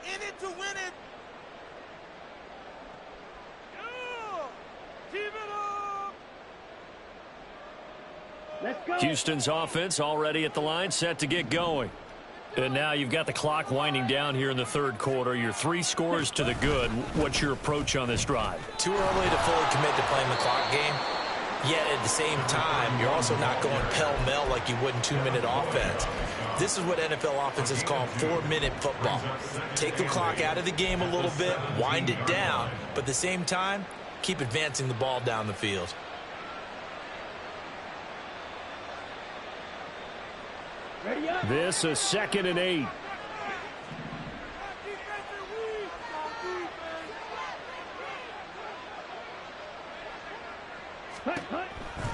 In it to win it. Keep it up. Let's go. Houston's offense already at the line, set to get going. And now you've got the clock winding down here in the 3rd quarter. Your 3 scores to the good. What's your approach on this drive? Too early to fully commit to playing the clock game. Yet at the same time, you're also not going pell-mell like you would in 2-minute offense. This is what NFL offenses call 4-minute football. Take the clock out of the game a little bit, wind it down, but at the same time, keep advancing the ball down the field. This is 2nd and 8.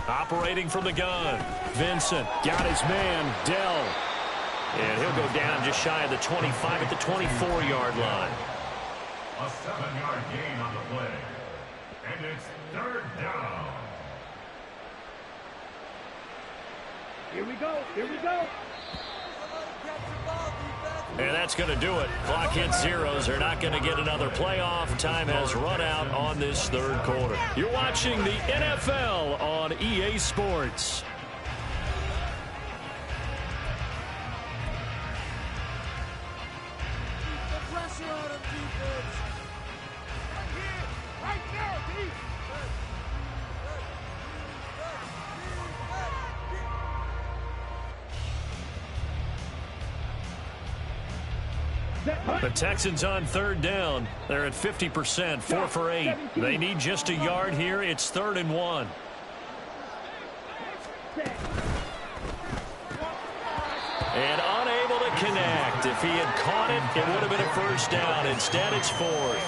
Operating from the gun. Vincent got his man, Dell. And he'll go down just shy of the 25 at the 24-yard line. A 7-yard gain on the play. And it's 3rd down. Here we go. Here we go. And that's going to do it. Clock hits zeros. They're not going to get another playoff. Time has run out on this 3rd quarter. You're watching the NFL on EA Sports. The pressure on him, defense. Right here. Right there, defense. The Texans on third down. They're at 50%, 4 for 8. They need just a yard here. It's 3rd and 1. And unable to connect. If he had caught it, it would have been a first down. Instead, it's 4th.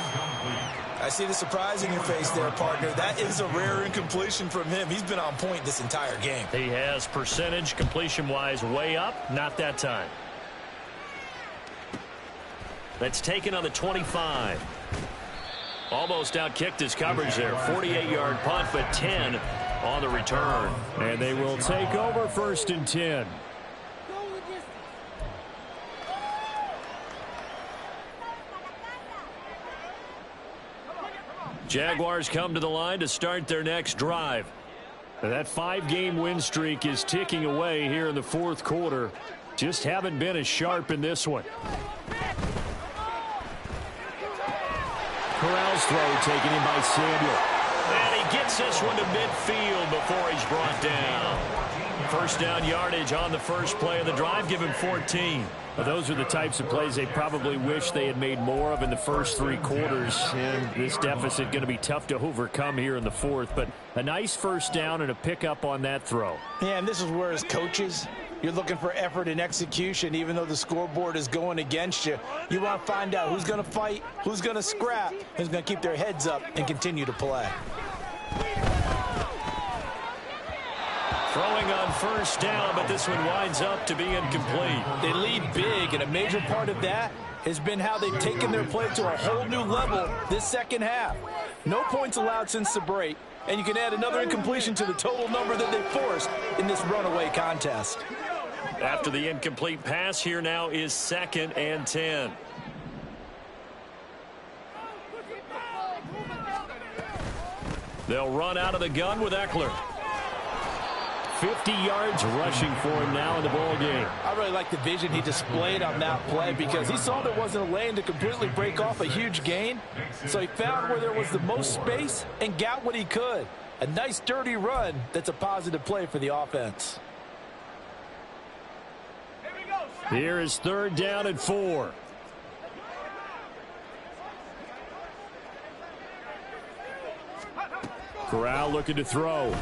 I see the surprise in your face there, partner. That is a rare incompletion from him. He's been on point this entire game. He has percentage completion-wise way up. Not that time. That's taken on the 25. Almost outkicked his coverage there. 48-yard punt, but 10 on the return. And they will take over 1st and 10. Jaguars come to the line to start their next drive. That 5-game win streak is ticking away here in the 4th quarter. Just haven't been as sharp in this one. Corral's throw taken in by Samuel. And he gets this one to midfield before he's brought down. First down yardage on the first play of the drive. Give him 14. Well, those are the types of plays they probably wish they had made more of in the first 3 quarters. And this deficit going to be tough to overcome here in the 4th. But a nice first down and a pickup on that throw. Yeah, and this is where as coaches, you're looking for effort and execution. Even though the scoreboard is going against you, you want to find out who's going to fight, who's going to scrap, who's going to keep their heads up and continue to play. Throwing on first down, but this one winds up to be incomplete. They lead big, and a major part of that has been how they've taken their play to a whole new level this second half. No points allowed since the break, and you can add another incompletion to the total number that they forced in this runaway contest. After the incomplete pass, here now is 2nd and 10. They'll run out of the gun with Eckler. 50 yards rushing for him now in the ball game. I really like the vision he displayed on that play because he saw there wasn't a lane to completely break off a huge gain. So he found where there was the most space and got what he could. A nice dirty run that's a positive play for the offense. Here is 3rd down and 4. Corral looking to throw.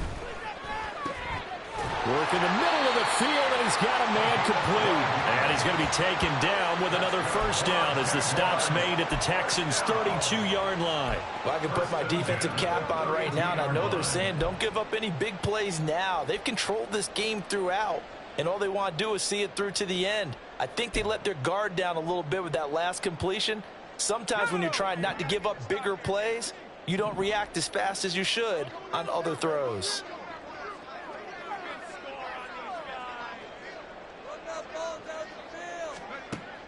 Work in the middle of the field, and he's got a man complete. And he's going to be taken down with another first down as the stop's made at the Texans' 32-yard line. Well, I can put my defensive cap on right now, and I know they're saying don't give up any big plays now. They've controlled this game throughout, and all they want to do is see it through to the end. I think they let their guard down a little bit with that last completion. Sometimes when you're trying not to give up bigger plays, you don't react as fast as you should on other throws.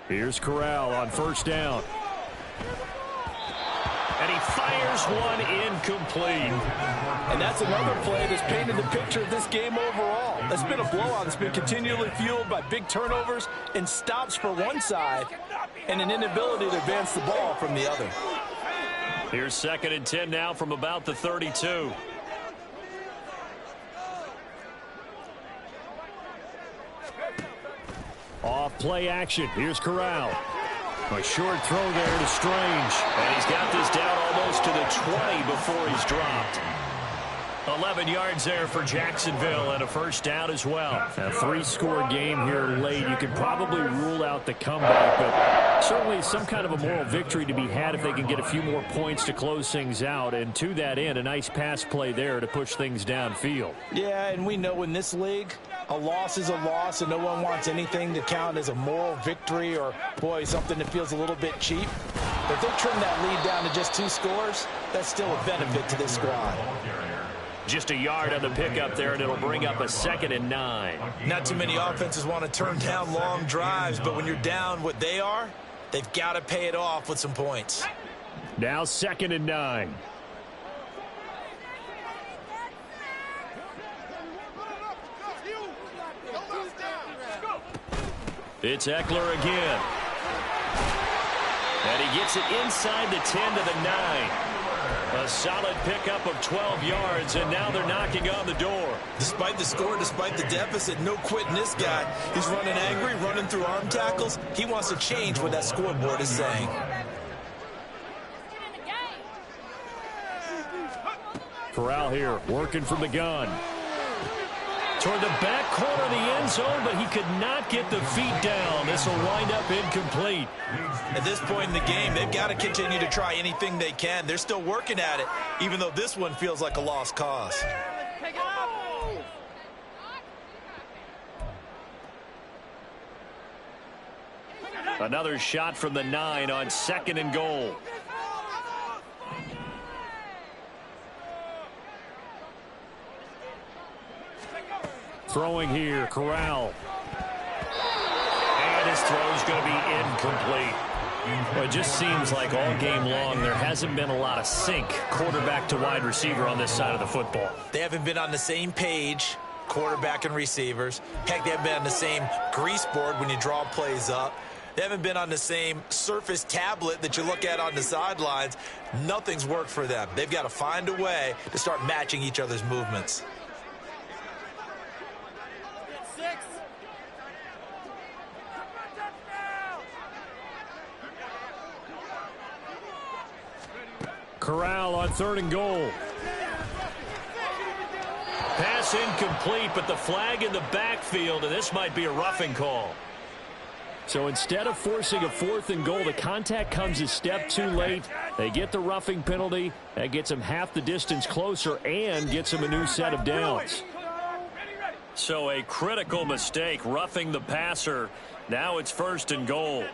Here's Corral on first down. And he fires one incomplete. And that's another play that's painted the picture of this game overall. It's been a blowout that's been continually fueled by big turnovers and stops for one side and an inability to advance the ball from the other. Here's 2nd and 10 now from about the 32. Off play action. Here's Corral. A short throw there to Strange. And he's got this down almost to the 20 before he's dropped. 11 yards there for Jacksonville and a first down as well. A 3-score game here late. You could probably rule out the comeback, but certainly some kind of a moral victory to be had if they can get a few more points to close things out. And to that end, a nice pass play there to push things downfield. Yeah, and we know in this league, a loss is a loss, and no one wants anything to count as a moral victory or, boy, something that feels a little bit cheap. But if they trim that lead down to just 2 scores, that's still a benefit to this squad. Just a yard on the pickup there, and it'll bring up a 2nd and 9. Not too many offenses want to turn down long drives, but when you're down what they are, they've got to pay it off with some points. Now 2nd and 9. It's Eckler again. And he gets it inside the 10 to the 9. A solid pickup of 12 yards, and now they're knocking on the door. Despite the score, despite the deficit, no quitting this guy. He's running angry, running through arm tackles. He wants to change what that scoreboard is saying. Corral here, working from the gun. Toward the back corner of the end zone, but he could not get the feet down. This will wind up incomplete. At this point in the game, they've got to continue to try anything they can. They're still working at it, even though this one feels like a lost cause. Another shot from the 9 on 2nd and goal. Throwing here, Corral. And his throw's going to be incomplete. Well, it just seems like all game long there hasn't been a lot of sync quarterback to wide receiver on this side of the football. They haven't been on the same page, quarterback and receivers. Heck, they haven't been on the same grease board when you draw plays up. They haven't been on the same Surface tablet that you look at on the sidelines. Nothing's worked for them. They've got to find a way to start matching each other's movements. Corral on 3rd and goal. Pass incomplete, but the flag in the backfield, and this might be a roughing call. So instead of forcing a 4th and goal, the contact comes a step too late. They get the roughing penalty. That gets them half the distance closer and gets them a new set of downs. So a critical mistake, roughing the passer. Now it's 1st and goal.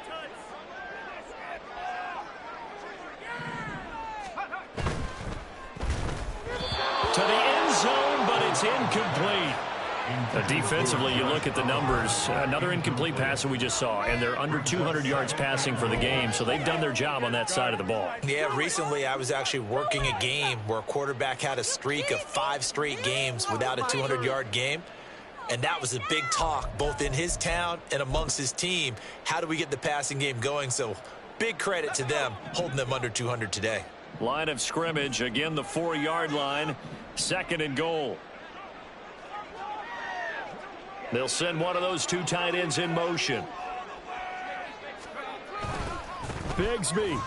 To the end zone, but it's incomplete. Defensively, you look at the numbers. Another incomplete pass that we just saw, and they're under 200 yards passing for the game, so they've done their job on that side of the ball. Yeah, recently I was actually working a game where a quarterback had a streak of 5 straight games without a 200-yard game, and that was a big talk, both in his town and amongst his team. How do we get the passing game going? So big credit to them holding them under 200 today. Line of scrimmage, again the 4-yard line, 2nd and goal. They'll send one of those 2 tight ends in motion. Bigsby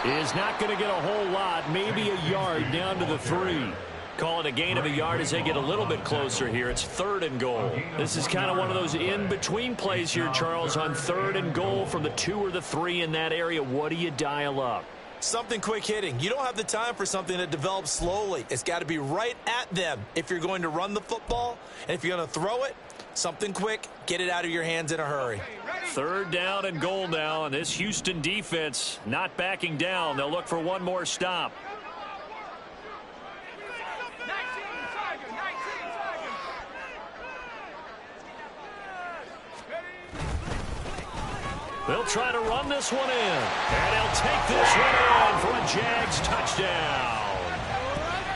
is not going to get a whole lot, maybe a yard down to the 3. Call it a gain of a yard as they get a little bit closer here. It's 3rd and goal. This is kind of one of those in-between plays here, Charles, on 3rd and goal from the 2 or the 3 in that area. What do you dial up? Something quick hitting. You don't have the time for something that develops slowly. It's got to be right at them if you're going to run the football. And if you're going to throw it, something quick, get it out of your hands in a hurry. 3rd down and goal now, and this Houston defense not backing down. They'll look for one more stop. They'll try to run this one in. And they'll take this one in for a Jags touchdown.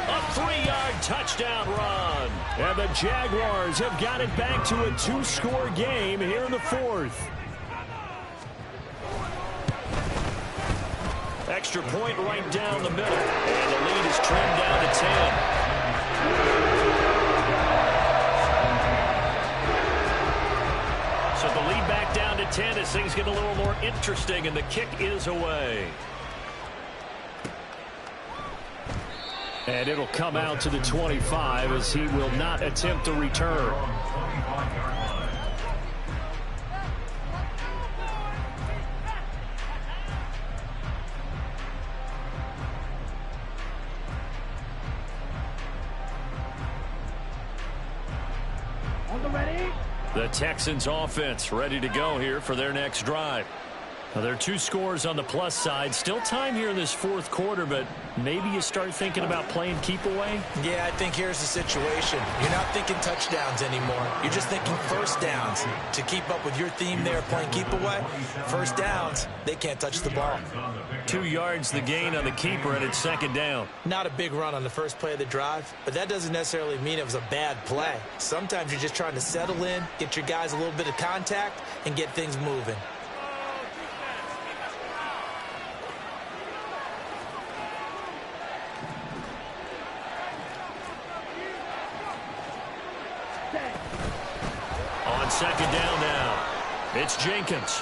A 3-yard touchdown run. And the Jaguars have got it back to a 2-score game here in the 4th. Extra point right down the middle. And the lead is trimmed down to 10. So the lead back down to 10 as things get a little more interesting, and the kick is away. And it'll come out to the 25 as he will not attempt to return. The Texans offense ready to go here for their next drive. Now, there are 2 scores on the plus side. Still time here in this 4th quarter, but maybe you start thinking about playing keep away? Yeah, I think here's the situation. You're not thinking touchdowns anymore. You're just thinking 1st downs. To keep up with your theme there, playing keep away, 1st downs, they can't touch the ball. 2 yards the gain on the keeper, and it's 2nd down. Not a big run on the first play of the drive, but that doesn't necessarily mean it was a bad play. Sometimes you're just trying to settle in, get your guys a little bit of contact, and get things moving. second down now. It's Jenkins.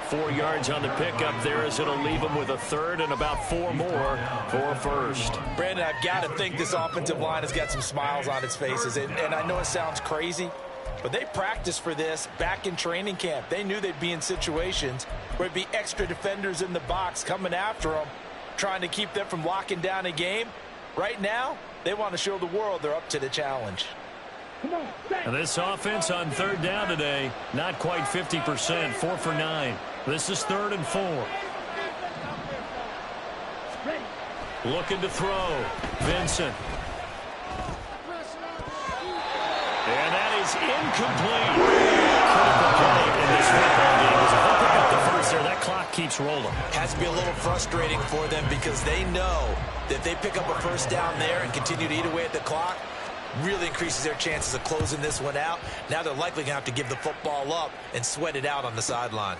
4 yards on the pickup there as it'll leave him with a third and about 4 more for first. Brandon, I've got to think this offensive line has got some smiles on its faces. And I know it sounds crazy, but they practiced for this back in training camp. They knew they'd be in situations where there'd be extra defenders in the box coming after them, trying to keep them from locking down a game. Right now, they want to show the world they're up to the challenge. And this offense on third down today, not quite 50%, 4 for 9. This is 3rd and 4. Looking to throw. Vincent. And that is incomplete. Critical play in this football game. As they pick up the first there, that clock keeps rolling. Has to be a little frustrating for them because they know that if they pick up a first down there and continue to eat away at the clock, really increases their chances of closing this one out. Now they're likely going to have to give the football up and sweat it out on the sideline.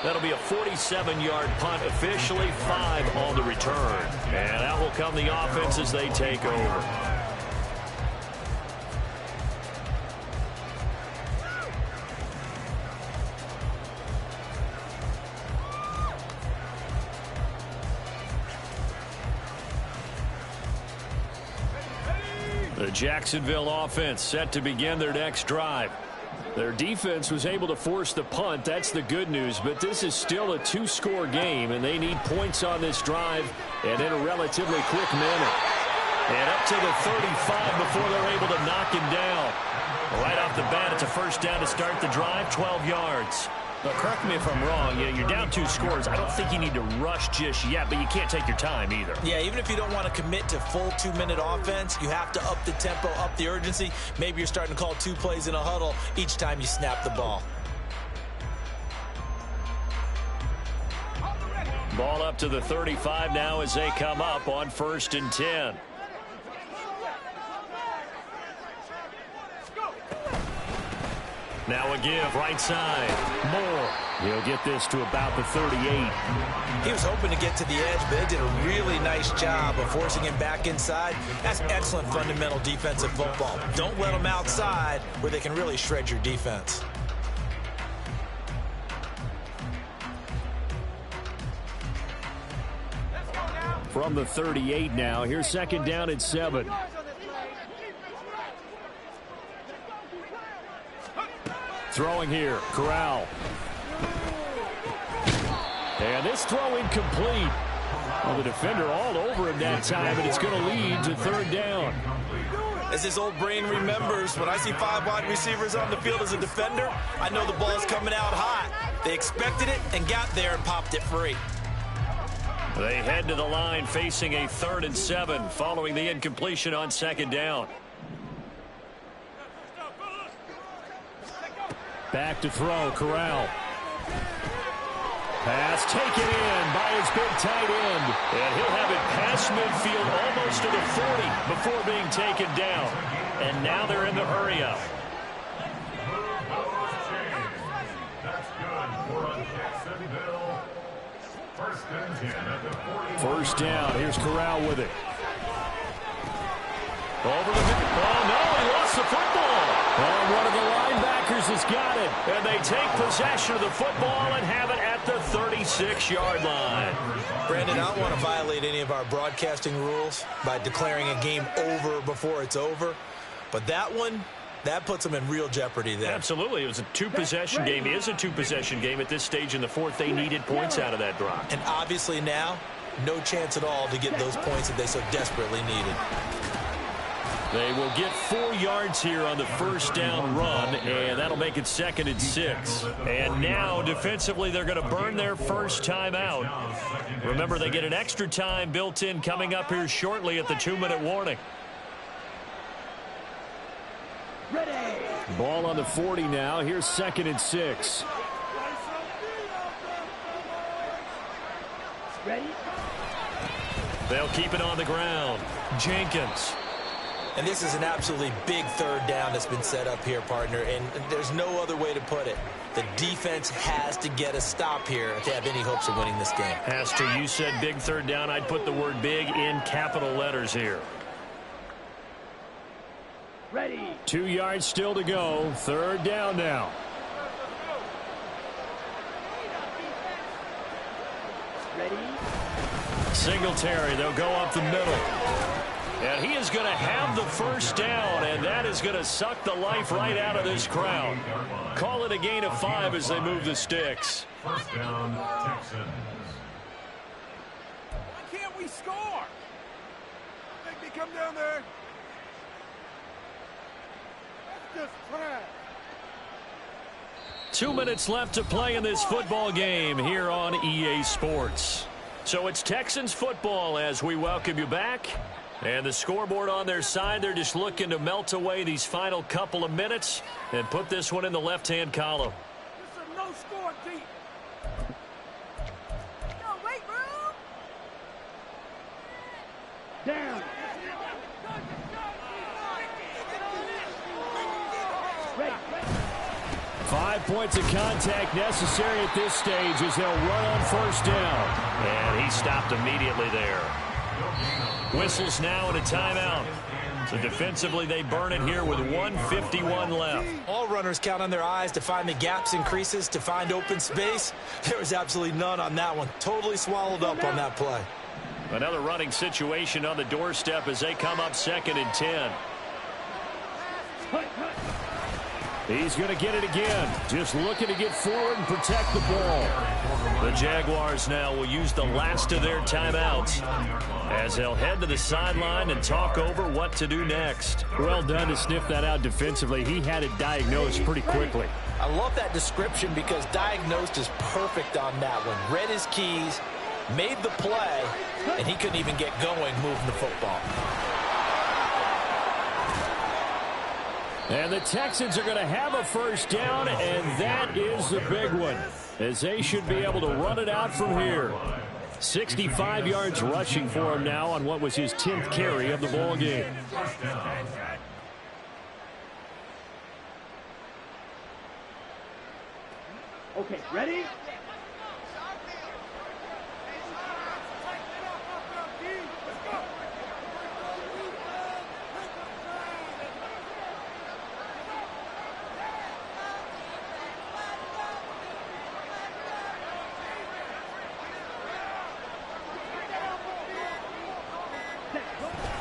That'll be a 47-yard punt, officially 5 on the return. And out will come the offense as they take over. The Jacksonville offense set to begin their next drive. Their defense was able to force the punt. That's the good news. But this is still a 2-score game, and they need points on this drive and in a relatively quick manner. And up to the 35 before they're able to knock him down. Right off the bat, it's a first down to start the drive, 12 yards. Now, correct me if I'm wrong. You're down 2 scores. I don't think you need to rush just yet, but you can't take your time either. Yeah, even if you don't want to commit to full 2-minute offense, you have to up the tempo, up the urgency. Maybe you're starting to call 2 plays in a huddle each time you snap the ball. Ball up to the 35 now as they come up on 1st and 10. Now a give, right side. Moore. He'll get this to about the 38. He was hoping to get to the edge, but they did a really nice job of forcing him back inside. That's excellent fundamental defensive football. Don't let them outside where they can really shred your defense. From the 38 now, here's 2nd down and 7. Throwing here, Corral. And this throw incomplete. Well, the defender all over him that time, and it's going to lead to 3rd down. As his old brain remembers, when I see 5 wide receivers on the field as a defender, I know the ball's coming out hot. They expected it and got there and popped it free. They head to the line facing a 3rd and 7 following the incompletion on 2nd down. Back to throw, Corral. Pass taken in by his big tight end. And he'll have it past midfield almost to the 40 before being taken down. And now they're in the hurry up. First down. Here's Corral with it. Over the middle. Oh, no, he lost the football. And one of the linebackers has got it. And they take possession of the football and have it at the 36-yard line. Brandon, I don't want to violate any of our broadcasting rules by declaring a game over before it's over. But that one, that puts them in real jeopardy there. Absolutely. It was a 2-possession game. It is a 2-possession game at this stage in the 4th. They needed points out of that drive. And obviously now, no chance at all to get those points that they so desperately needed. They will get 4 yards here on the first down run, and that'll make it 2nd and 6. And now, defensively, they're going to burn their first time out. Remember, they get an extra time built in coming up here shortly at the 2-minute warning. Ball on the 40 now. Here's 2nd and 6. They'll keep it on the ground. Jenkins. And this is an absolutely big 3rd down that's been set up here, partner, and there's no other way to put it. The defense has to get a stop here if they have any hopes of winning this game. Has to. You said big 3rd down. I'd put the word big in capital letters here. Ready. 2 yards still to go. Third down now. Ready. Singletary, they'll go up the middle. And he is going to have the first down, and that is going to suck the life right out of this crowd. Call it a gain of 5 as they move the sticks. First down, Texans. Why can't we score? Make me come down there. That's just trash. 2 minutes left to play in this football game here on EA Sports. So it's Texans football as we welcome you back. And the scoreboard on their side, they're just looking to melt away these final couple of minutes and put this one in the left-hand column. This is a no-score team. No, wait, room. Down. Ready. 5 points of contact necessary at this stage as they'll run on first down. And he stopped immediately there. Whistles now and a timeout. So defensively, they burn it here with 1:51 left. All runners count on their eyes to find the gaps and creases, to find open space. There was absolutely none on that one. Totally swallowed up on that play. Another running situation on the doorstep as they come up 2nd and 10. He's going to get it again. Just looking to get forward and protect the ball. The Jaguars now will use the last of their timeouts as they'll head to the sideline and talk over what to do next. Well done to sniff that out defensively. He had it diagnosed pretty quickly. I love that description because diagnosed is perfect on that one. Read his keys, made the play, and he couldn't even get going moving the football. And the Texans are going to have a first down, and that is the big one, as they should be able to run it out from here. 65 yards rushing for him now on what was his 10th carry of the ball game. Okay, ready?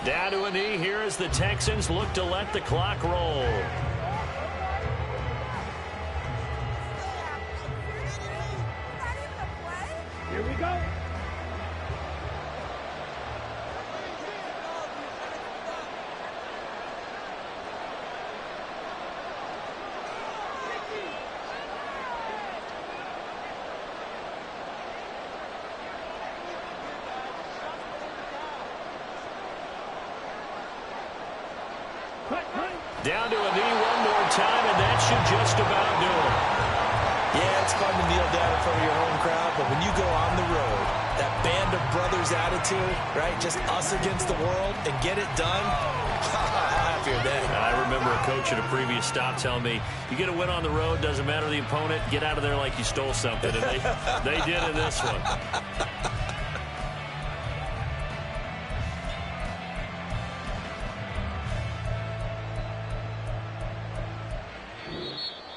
Down to a knee here as the Texans look to let the clock roll. Here we go. Down to a knee one more time, and that should just about do it. Yeah, it's fun to kneel down in front of your home crowd, but when you go on the road, that band of brothers attitude, right, just us against the world, and get it done, how happy are they? I remember a coach at a previous stop telling me, you get a win on the road, doesn't matter the opponent, get out of there like you stole something, and they did in this one.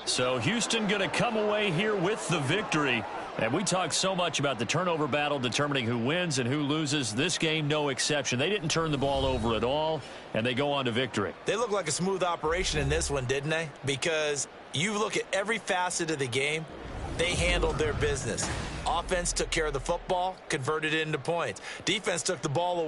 So Houston going to come away here with the victory. And we talk so much about the turnover battle determining who wins and who loses. This game, no exception. They didn't turn the ball over at all, and they go on to victory. They look like a smooth operation in this one, didn't they? Because you look at every facet of the game, they handled their business. Offense took care of the football, converted it into points. Defense took the ball away.